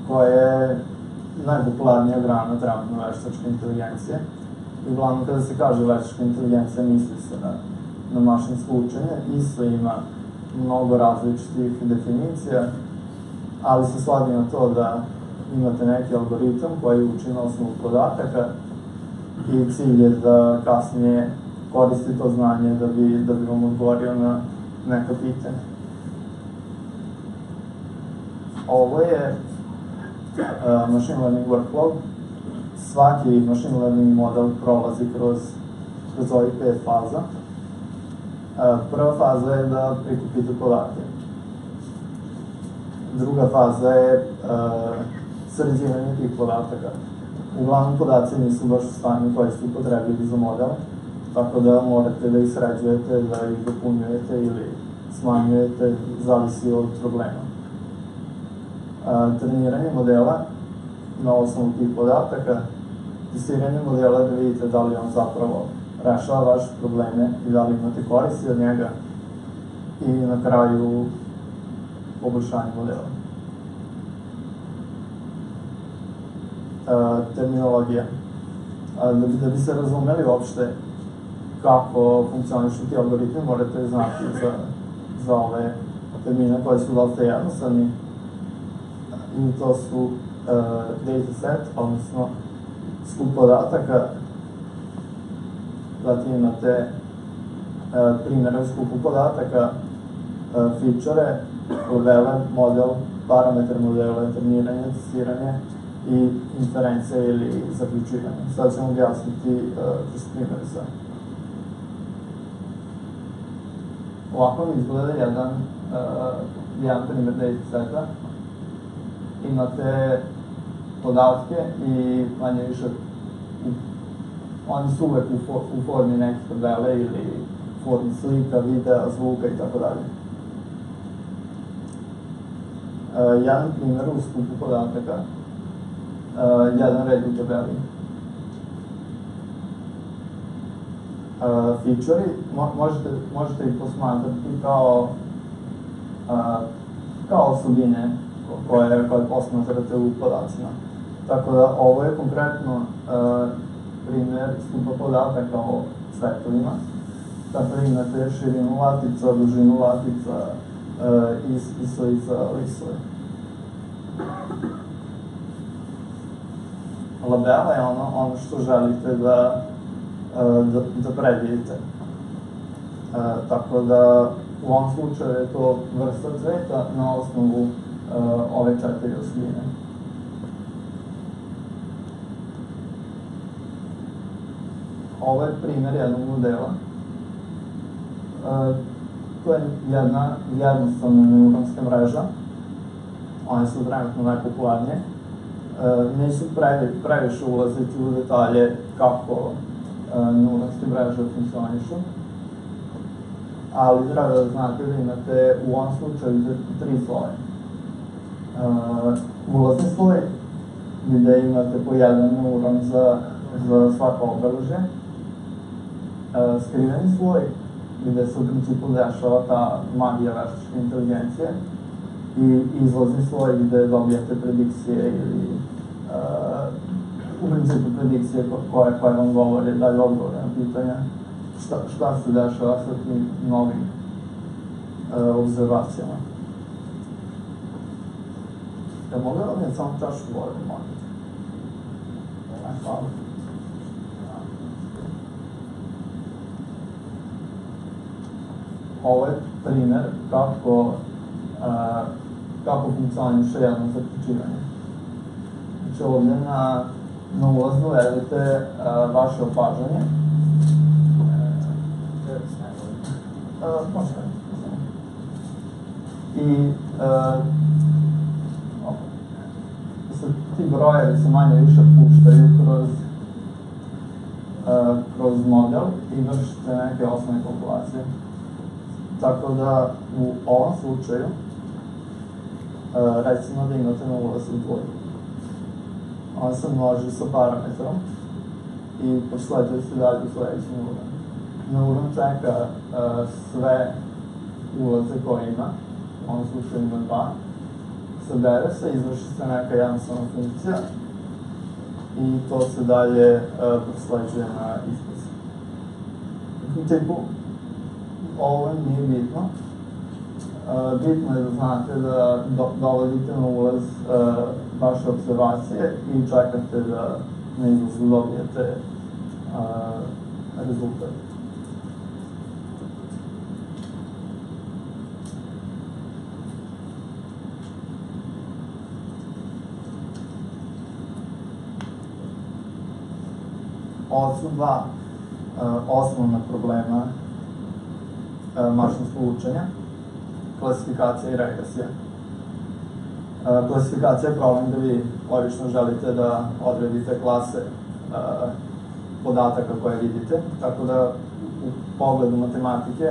koje je najpopularnija grana trenutno veštačke inteligencije. I uglavnom kada se kaže veštačka inteligencija, misli se na mašinsko učenje. Isto ima mnogo različitih definicija, ali se svodi na to da imate neki algoritam koji uči na osnovu podataka i cilj je da kasnije koristi to znanje da bi vam odgovorio na neka pitanja. Ovo je machine learning workflow. Svaki machine learning model prolazi kroz ovih 5 faza. Prva faza je da prikupite podatke. Druga faza je sređivanje tih podataka. Uglavnom, podaci nisu baš u stanju koji ste upotrebili za model, tako da morate da ih sređujete, da ih dopunjujete ili smanjujete, zavisi od problema. Treniranje modela na osnovu tih podataka, testiranje modela da vidite da li on zapravo rešava vaše probleme i da li imate koristi od njega i na kraju poboljšanje modela. Terminologija. Da bi se razumeli uopšte kako funkcionišu ti algoritmi, morate znati za ove termine koji su dosta jednostavni. I to su dataset, odnosno skup podataka, zatim imate primjere u skupu podataka, feature, levele, model, parametar modela, treniranje, testiranje i inferencija ili zaključivanje. Sad ćemo objasniti kroz primjer sve. Ovako mi izgleda jedan primjer dataseta. Imate podatke i manje više oni su uvek u formi neke tabele ili formi slika, videa, zvuka i tako dalje. Jedan primjer u skupu podataka, jedan red u tabeli. Feature-i možete ih posmatrati kao osobine koje posmatrate u podacima. Tako da ovo je konkretno primjer skupa podataka o svetovima. Dakle, imate širinu latica, dužinu latica, islica, lisove. Labela je ono što želite da predvidite. Tako da u ovom slučaju je to vrsta cveta na osnovu ove 4 osobine. Ovo je primjer jednog modela. To je jedna jednostavna neuronska mreža. One su trenutno najpopularnije. Neću previše ulaziti u detalje kako neuronske mreže funkcionišu, ali treba da znate da imate u ovom slučaju 3 sloje. Ulazni sloj, gde imate po jedan neuron za svako obeležje. Skriveni sloj, gde se u principu dešava ta magija veštačke inteligencije. I izlazni sloj gde dobijate predikcije ili u principu predikcije koje vam govore, daju odgovore na pitanja šta se dešava sa tim novim observacijama. Ja mogu da vam je samo čašu vode, molim. Hvala. Ovo je primer kako funkcioniše jedno zaključivanje. Znači ovdje na ulaznu vedete vaše opažanje. Možete. I ti brojevi se manje više puštaju kroz model i vršite neke osnovne kalkulacije. Tako da u ovom slučaju recimo da imate na ulazu dvojku. On se množi sa parametrom i posleđuje se dalje u sledeći neuron. Neuron čeka sve ulaze koje ima, u ovom slučaju ima 2, sabere se, izvrši se neka jednostavna funkcija i to se dalje prosleđuje na ispis. U tipu, ovo nije bitno. Bitno je da znate da dovodite na ulaz vaše observacije i čekate da na izlazu dobijete rezultat. Ovo su 2 osnovna problema mašinskog učenja. Klasifikacija i regresija. Klasifikacija je problem da vi logično želite da odredite klase podataka koje vidite, tako da u pogledu matematike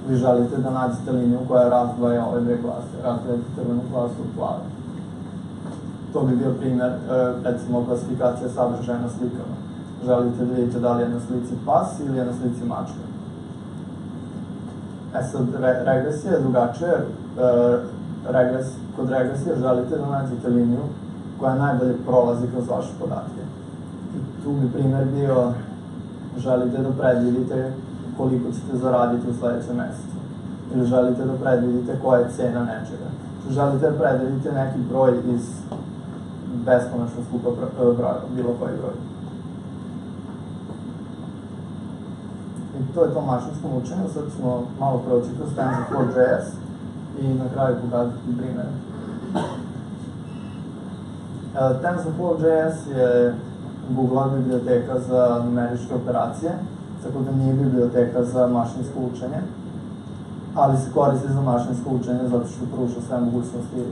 vi želite da nađete liniju koja razdvaja ove dve klase, razdvajate crvenu klasu od plave. To bi bio primer, recimo, klasifikacija sadržaja na slikama. Želite da vidite da li je na slici pas ili je na slici mačka. Sad, regresija je drugačija, kod regresije želite da nađete liniju koja najbolje prolazi kroz vaše podatke. Tu bi primer bio, želite da predvidite koliko ćete zaraditi u sledećem mesecu. Ili želite da predvidite koja je cena nečega. Želite da predvidite neki broj iz beskonačnog skupa broja, bilo koji broj. I to je to mašinskom učenju, sad smo malo proći kroz TensorFlow.js i na kraju pokazati primjere. TensorFlow.js je Google-a biblioteka za numeričke operacije, tako da nije biblioteka za mašinsko učenje, ali se koristi za mašinsko učenje zato što pruža sve mogućnosti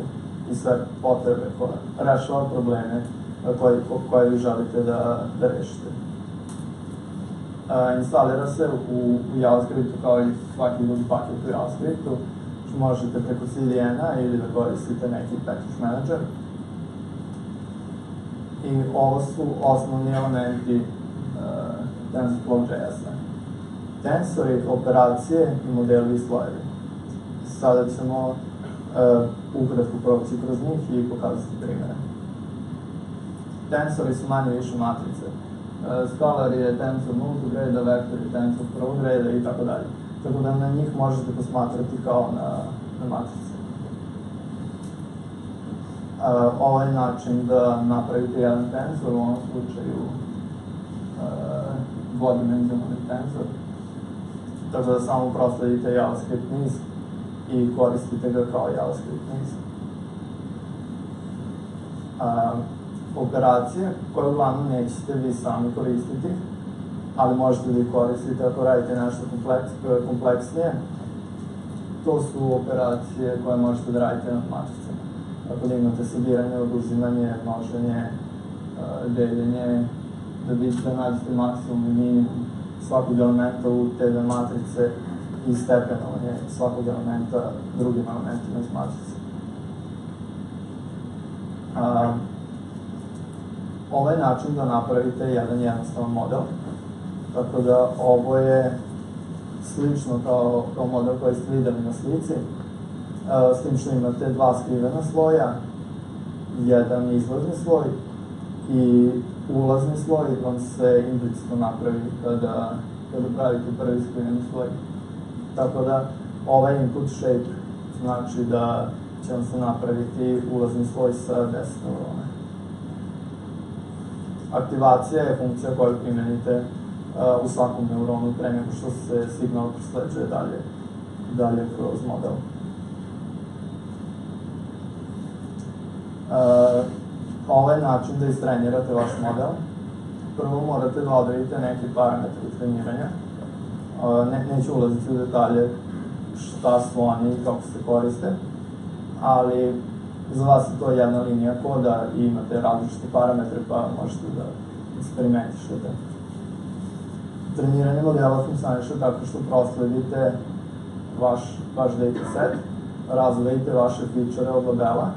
i sve potrebe koje rešava probleme koje vi želite da rešite. Instalira se u JavaScriptu kao i svaki drugi paket u JavaScriptu, što možete preko CDN-a ili da koristite neki package manager. I ovo su osnovni elementi TensorFlow.js-a. Tensori, operacije i modeli i slojevi. Sada ćemo ukratko proći kroz njih i pokazati primjere. Tensori su manje više matrice. Scalar je tensor nultog reda, vektor je tensor prvog reda i tako dalje. Tako da na njih možete posmatrati kao na matrice. Ovo je način da napravite jedan tensor, u ovom slučaju dvodimenzionalni tensor. Tako da samo prosledite JavaScript niz i koristite ga kao JavaScript niz. Operacije koje uglavnom nećete vi sami koristiti, ali možete da ih koristite ako radite nešto kompleksnije. To su operacije koje možete da radite nad matricama. Tako da imate sabiranje, oduzimanje, množenje, deljenje, da nađete maksimum i minimum svakog elementa u te dve matrice i stepenovanje svakog elementa drugim elementima iz matrice. Ovo je način da napravite jedan jednostavan model, tako da ovo je slično kao model koji ste videli na slici, s tim što imate dva skrivena sloja, jedan izlazni sloj i ulazni sloj vam se implicitno napravi kada pravite prvi skriveni sloj. Tako da ovaj input shape znači da će vam se napraviti ulazni sloj sa 10 neurona. Aktivacija je funkcija koju primenite u svakom neuronu pre nego što se signal prosleđuje dalje kroz model. Ovo je način da istrenirate vaš model. Prvo morate da odredite neke parametre treniranja. Neću ulaziti u detalje šta su oni i kako se koriste, ali za vas je to jedna linija koda i imate različite parametre pa možete da eksperimentišete. Treniranje modela funkcioniše tako što prosledite vaš dataset, razvojite vaše feature od labela,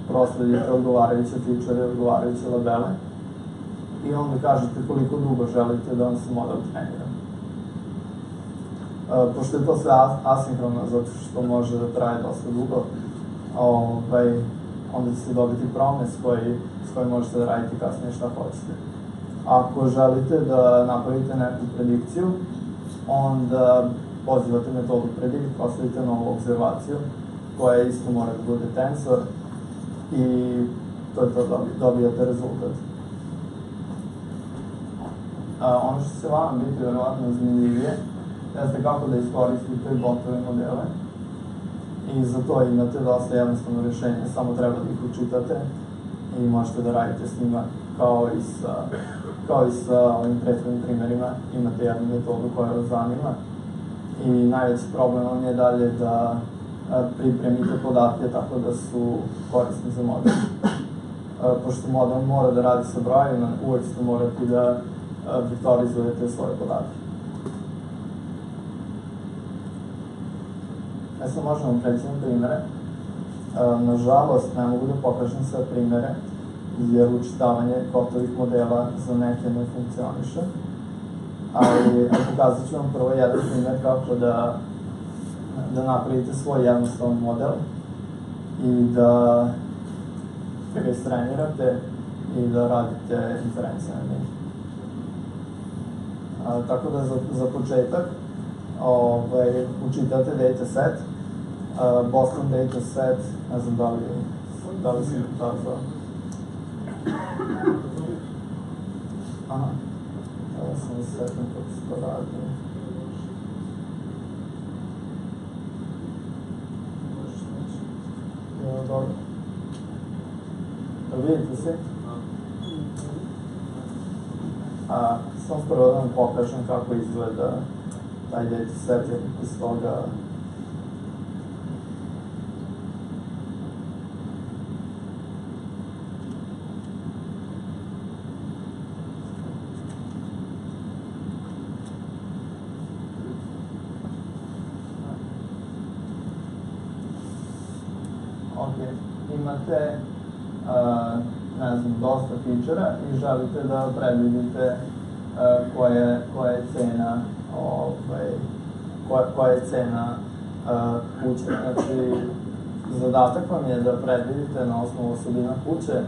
prosledite odgovarajuće feature i odgovarajuće labele i onda kažete koliko dugo želite da vam se model trenira. Pošto je to sve asinkrono, zato što može da traje dosta dugo, onda ćete dobiti promes s kojim možete da radite kasnije šta hoćete. Ako želite da napravite neku predikciju, onda pozivate metodu predict, postavite novu observaciju, koja isto mora da bude tensor i to je to, dobijate rezultat. Ono što će vam biti verovatno zanimljivije jeste kako da iskoristite botove modele i za to imate dosta jednostavno rešenje, samo treba da ih učitate i možete da radite s njima kao i sa ovim prethodnim primerima, imate jednu metodu koja vas zanima i najveći problem vam je dalje da pripremite podatke tako da su korisni za model. Pošto model mora da radi sa brojima, uvek ćete morati da vektorizujete svoje podatke. Sad možemo preći na primere. Nažalost, ne mogu da pokažem sve primere, jer učitavanje kotovih modela za neke ne funkcioniše. Ali pokazat ću vam prvo jedan primer kako da napravite svoj jednostavan model i da ga istrenirate i da radite inferencije na njih. Tako da za početak učitate dataset, Boston dataset, ne znam da li sam pokazao. Aha, evo sam setim kako se to radi. toga. Vidite svi? Samo prvo da vam pokažem kako izgleda taj dataset, jer iz toga imate dosta feature-a i želite da predvidite koja je cena kuće. Znači, zadatak vam je da predvidite na osnovu osobina kuće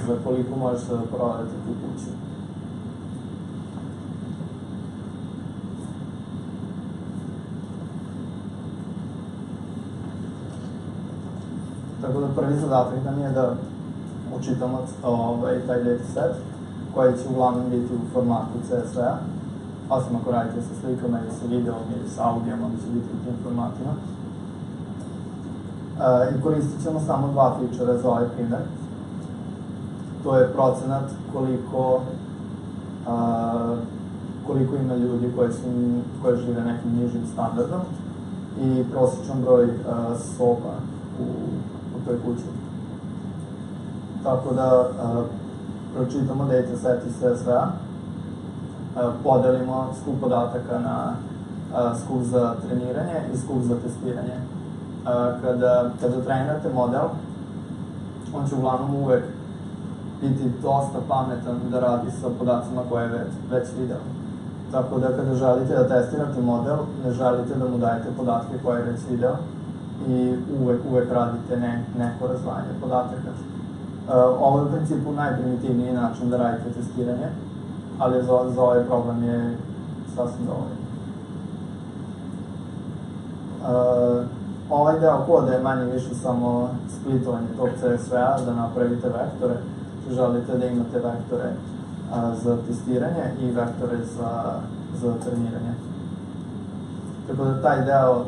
za koliko možete da prodate tu kuću. Tako da prvi zadatak nam je da učitamo taj dataset, koji će uglavnom biti u formatu CSV-a, osim ako radite sa slikama ili sa videom ili sa audijom, onda će biti u tim formatima. I koristit ćemo samo dva feature za ovaj primjer. To je procenat koliko ima ljudi koji žive nekim nižim standardom i prosječan broj soba u toj kući. Tako da pročitamo dataset iz CSV-a, podelimo skup podataka na skup za treniranje i skup za testiranje. Kada trenirate model, on će uglavnom uvek biti dosta pametan da radi sa podacima koje je već video. Tako da kada želite da testirate model, ne želite da mu dajete podatke koje je već video i uvek radite neko razdvajanje podataka. Ovo je u principu najprimitivniji način da radite testiranje, ali za ovaj problem je sasvim dovoljno. Ovaj deo koda je manje više samo splitovanje tog CSV-a da napravite vektore. Želite da imate vektore za testiranje i vektore za treniranje. Tako da taj deo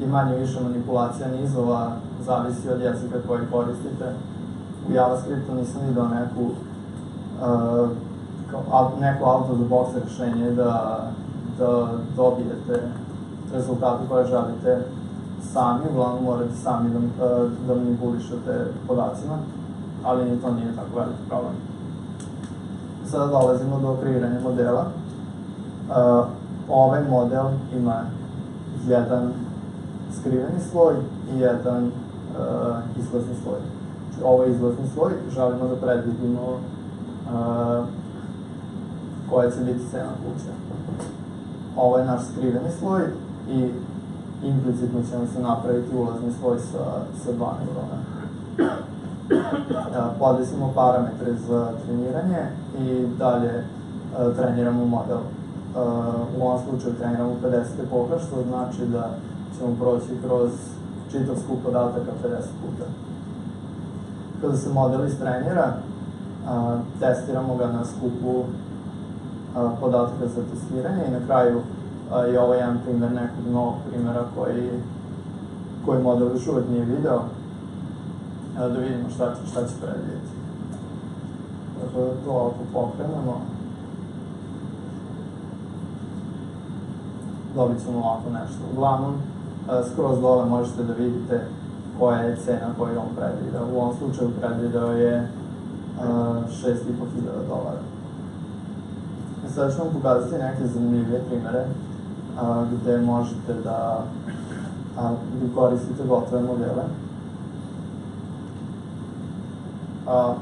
je manje više manipulacija nizova, zavisi od jezika koji koristite. U JavaScriptu nisam vidio neko out of the box rešenje da dobijete rezultate koje želite sami, uglavnom morate sami da manipulišete podacima, ali ni to nije tako veliki problem. Sada dolazimo do kreiranja modela. Ovaj model ima jedan skriveni sloj i jedan izlazni sloj. Ovo je izlazni sloj, želimo da predvidimo koja će biti cena kuće. Ovo je naš skriveni sloj i implicitno će nam se napraviti ulazni sloj sa 2 neurona. Podesimo parametre za treniranje i dalje treniramo model. U ovom slučaju treniramo 50 epoha, što znači da ćemo proći kroz čitav skup podataka 50 puta. Kada se model istrenira, testiramo ga na skupu podataka za testiranje i na kraju je ovo jedan primjer nekog novog primjera koji model još uvek nije video, da vidimo šta će predvidjeti. Dakle, to ovako pokrenemo. Dobit ćemo ovako nešto. Uglavnom, skroz dole možete da vidite koja je cena koju on predvideo. U ovom slučaju predvideo je $6.500. Sada ću vam pokazati neke zanimljive primere gde možete da koristite gotove modele.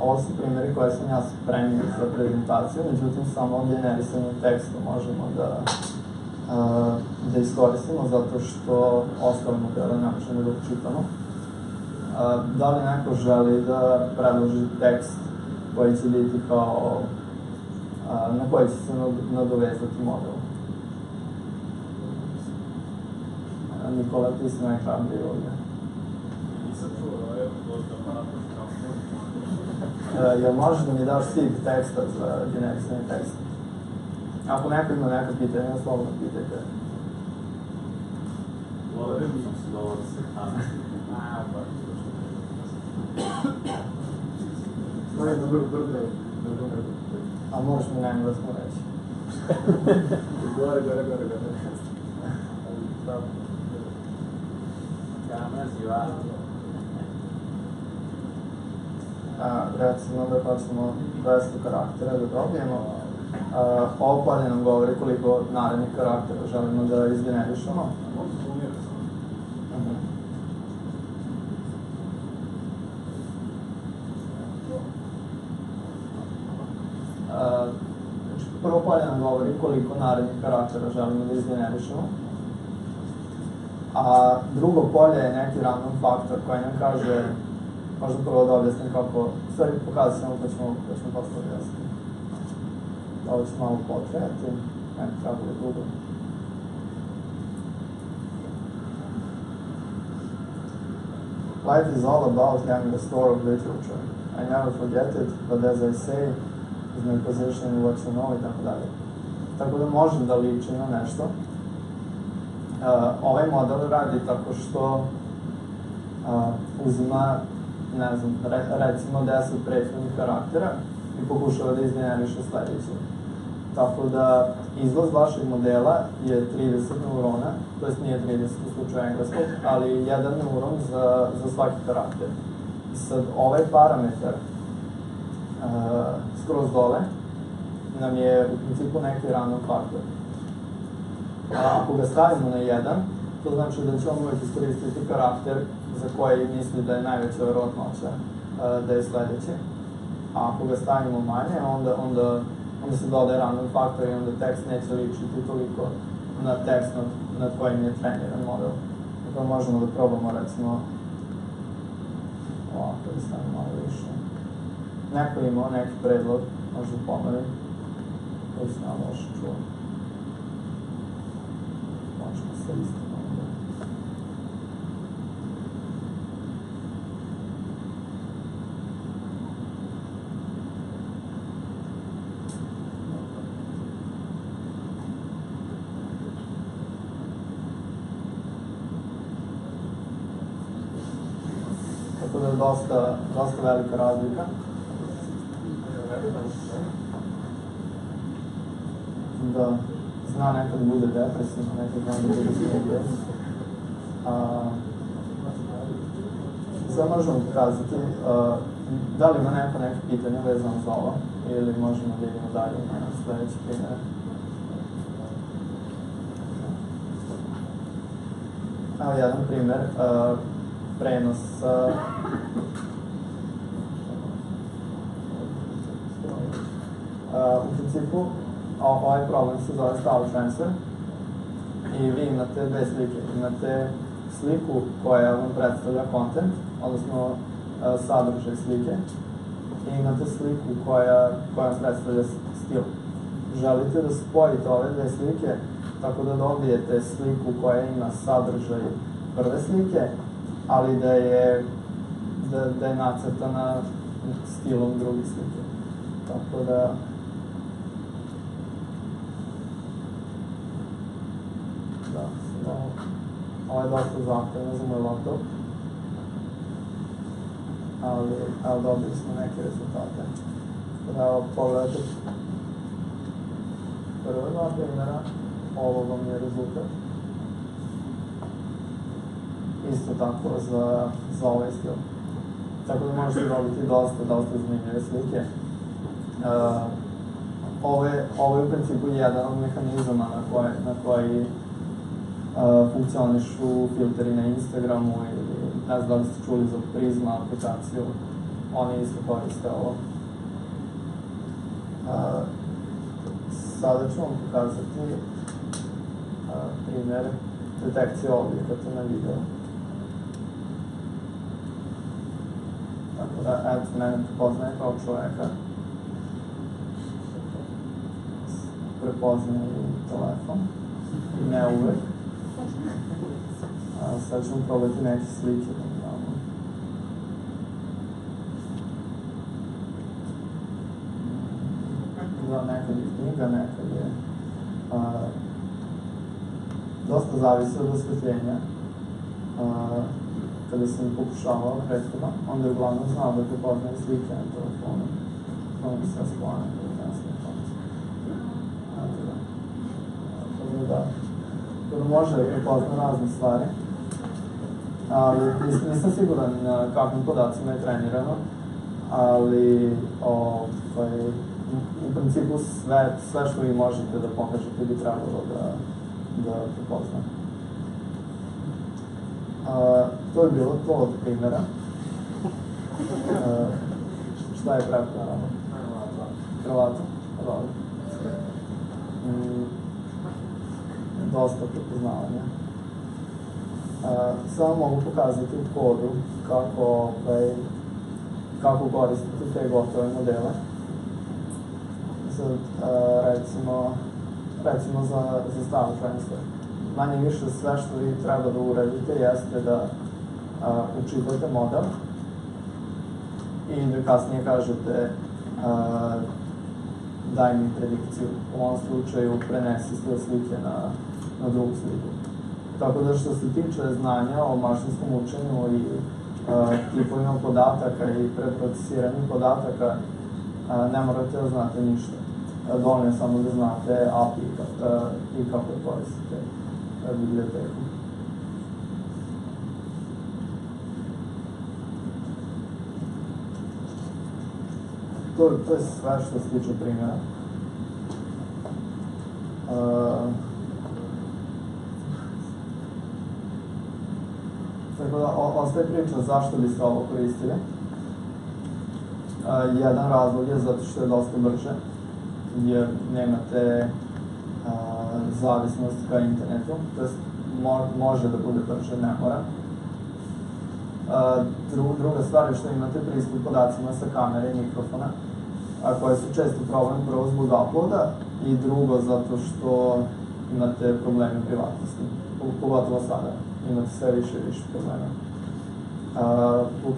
Ovo su primjeri koje sam ja spremio za prezentaciju, međutim samo generisanje teksta možemo da iskoristimo zato što ostale modele ne možemo da učitamo. Da li neko želi da predloži tekst koji će biti kao na koji će se nadovezati model? Nikola, ti si najhrabriji ovdje. Nisam čuo, evo, možda pa napraviti kao Jel možeš da mi daš seed teksta za generisanje teksta? Ako neko ima neka pitanja, slobodno pitajte. Благодарим се за A moraš mi na engleskom reći. Gore. Recimo da hoćemo 200 karaktera da dobijemo. Ovo polje nam govori koliko narednih karaktera želimo da izgenerišemo. Prvo polje nam govori koliko narednih karaktera želimo da izgenerišemo. A drugo polje je neki random faktor koji nam kaže, možda prvo da objasnim kako, stvari pokazat ćemo pa ćemo posle objasniti. Ovo ću malo potrejati, ne treba bude dugo. Life is all about having a store of literature. I never forget it, but as I say, is my position in what you know i tako dalje. Tako da može da liči na nešto. Ovaj model radi tako što uzima, ne znam, recimo 10 prethodnih karaktera i pokušava da izgeneriše sledeći. Tako da izlaz vašeg modela je 30 neurona, to jest nije 30 u slučaju engleskog, ali 1 neuron za svaki karakter. I sad ovaj parametar skroz dole nam je u principu neki random faktor. Ako ga stavimo na 1, to znači da će on uvijek iskoristiti karakter za koji misli da je najveća verovatnoća da je sledeći. A ako ga stavimo manje, onda se dodaje random faktor i onda tekst neće ličiti toliko na tekst nad kojim je treniran model. Dakle, možemo da probamo recimo ovako da stavimo malo više. Neko je imao neki predlog, možda pomerim, koji se nam loše čuo. Možemo se isto malo. Tako da je dosta velika razlika. Da zna nekad bude depresivno, nekad zna da bude smijetje. Sad možemo pokazati da li ima neke pitanja vezano za ovo ili možemo da idemo dalje na sledeći primjer. Evo jedan primjer, prenos u principu ovaj problem se zove style transfer i vi imate dve slike. Imate sliku koja vam predstavlja content, odnosno sadržaj slike, i imate sliku koja vam predstavlja stil. Želite da spojite ove dve slike tako da dobijete sliku koja ima sadržaj prve slike, ali da je nacrtana stilom druge slike. Tako da ovo je dosta zahtevno za moj laptop, ali dobili smo neke rezultate. Evo, pogledajte prve dva primjera, ovo vam je rezultat. Isto tako za ovaj stil. Tako da možete dobiti dosta zanimljive slike. Ovo je u principu jedan od mehanizama na koji funkcionišu filteri na Instagramu ili ne znam da li ste čuli za Prizma aplikaciju, oni isto koriste ovo. Sada ću vam pokazati primjer detekcije objekata na video. Tako da, eto, mene prepoznaje kao čoveka. Prepoznaje i telefon. Ne uvek. Sad ćemo probati neke slike da mi damo. Nekad je knjiga, nekad je... Dosta zavisi od osvetljenja. kada sam pokušavao prethodno, onda je uglavnom znao da prepoznaje slike na telefonu. Ono bi sve sklone, da je jasno da. Tako može da prepozna razne stvari. Ali nisam siguran kakvim podacima je trenirano, ali u principu sve što vi možete da pokažete bi trebalo da prepozna. To je bilo to od primjera. Šta je prepozna? Kravata. Dosta prepoznavanja. Samo mogu pokazati u kodu kako koristiti te gotove modele. Recimo za style transfer. Manje više sve što vi treba da uradite jeste da učitate model i da kasnije kažete daj mi predikciju. U ovom slučaju prenesi sve slike na drugu sliku. Tako da što se tiče znanja o mašinskom učenju i tipovima podataka i preprocesiranju podataka, ne morate da znate ništa. Dovoljno je samo da znate API i kako koristite biblioteku. To je sve što se tiče primjera. Tako da, ostaje priča zašto biste ovo koristili. Jedan razlog je zato što je dosta brže, jer nemate zavisnost ka internetu, to jest može da bude brže, ne mora. Druga stvar je što imate pristup podacima sa kamere i mikrofona, koje su često problem prvo zbog uploada i drugo zato što imate probleme privatnosti, pogotovo sada. Imate sve više i više problema.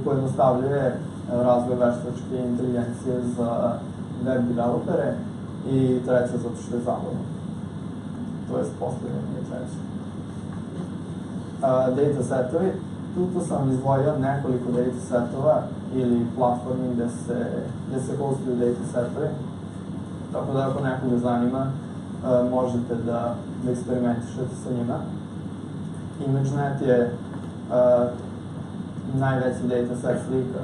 Pojednostavljuje razvoj veštačke inteligencije za web developere i treće zato što je zabavno. To je postavljanje i treće. Datasetovi. Tu sam izdvojio nekoliko datasetova ili platformi gde se hostuju datasetovi. Tako da ako nekoga zanima, možete da eksperimentišete sa njima. ImageNet je najveći dataset slika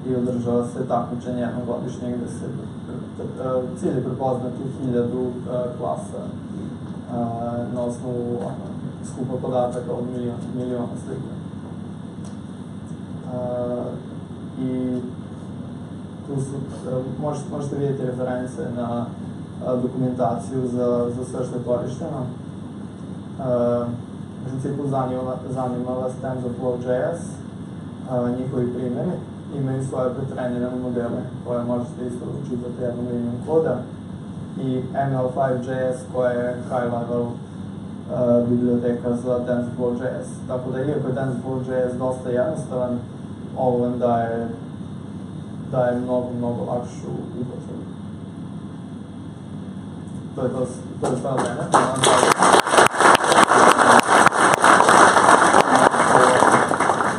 i održava se takmičenje jednom godišnje gde se cilj je prepoznati 1000 klasa na osnovu skupa podataka od miliona slika. I tu možete vidjeti reference na dokumentaciju za sve što je korišteno. U principu zanima vas TensorFlow.js, njihovi primjeri, imaju svoje pretrenirane modele koje možete isto učitati jednom linijom koda i ML5.js koja je high level biblioteka za TensorFlow.js. Tako da iako je TensorFlow.js dosta jednostavan, ovo vam daje mnogo lakšu upotrebu. To je sve od mene.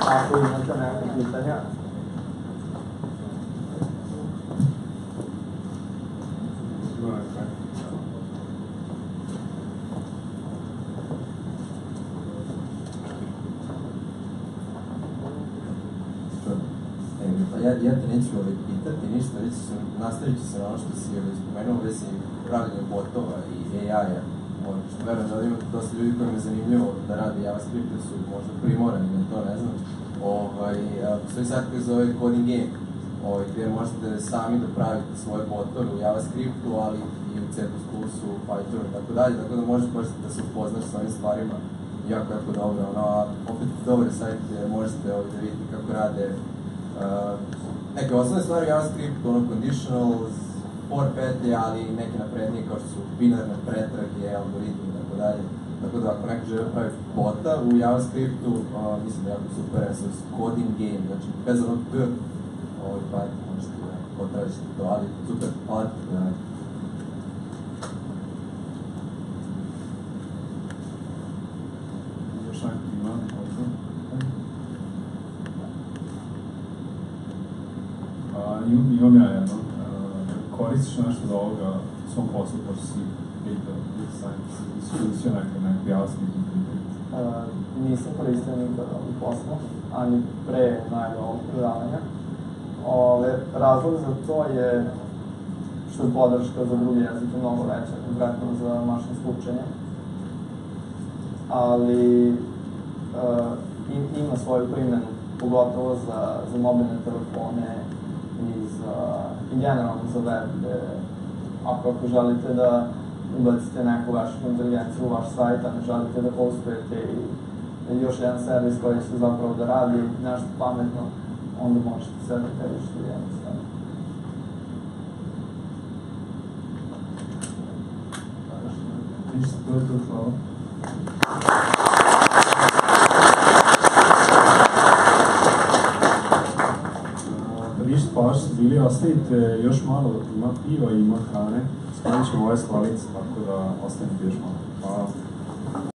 Ako imate neke pitanja. Ja te neću pitati ništa, nastavit ću se na ono što si spomenuo u vezi pravljenja botova i AI-a. Što verujem da ima dosta ljudi kojima je zanimljivo da radi JavaScript, da su možda primorani na to, ne znam. Postoji sad koji zove Coding Game, gdje možete sami da pravite svoje botove u JavaScriptu, ali i u C++, u Pythonu i tako dalje, tako da možete da se upoznaš s ovim stvarima jako dobro. Opet dobar sajt gdje možete da vidite kako rade neke osnovne stvari u JavaScriptu, conditionals, for petlje, ali i neke naprednije kao što su binarne pretrage, algoritmi i tako dalje. Tako da ako neko žele pravi bota u JavaScriptu, mislim da je jako super, Coding Game, znači bez onog G, možete da potražite to, ali super, hvala ti da radite. Još nekako ima, Imam ja jedno. Koristiš nešto od ovoga u svom poslu, pošto si data science, iskoristio neke jasnike? Nisam koristio nikada u poslu, ani pre najave ovog predavanja. Razlog za to je što je podrška za drugi jezik je mnogo veća, konkretno za mašinsko učenje. Ali ima svoju primjenu, pogotovo za mobilne telefone i generalno za web, gde ako želite da ubacite neku veštačku inteligenciju u vaš sajt, a ne želite da hostujete i još jedan servis koji će zapravo da radi nešto pametno, onda možete sve da korišiti jednostavno. Ništa, to je to, hvala. Ništa, hvala što ste bili, ostavite još malo, ima piva i ima hrane, spravit ćemo ove sklalice, tako da ostanete još malo. Hvala.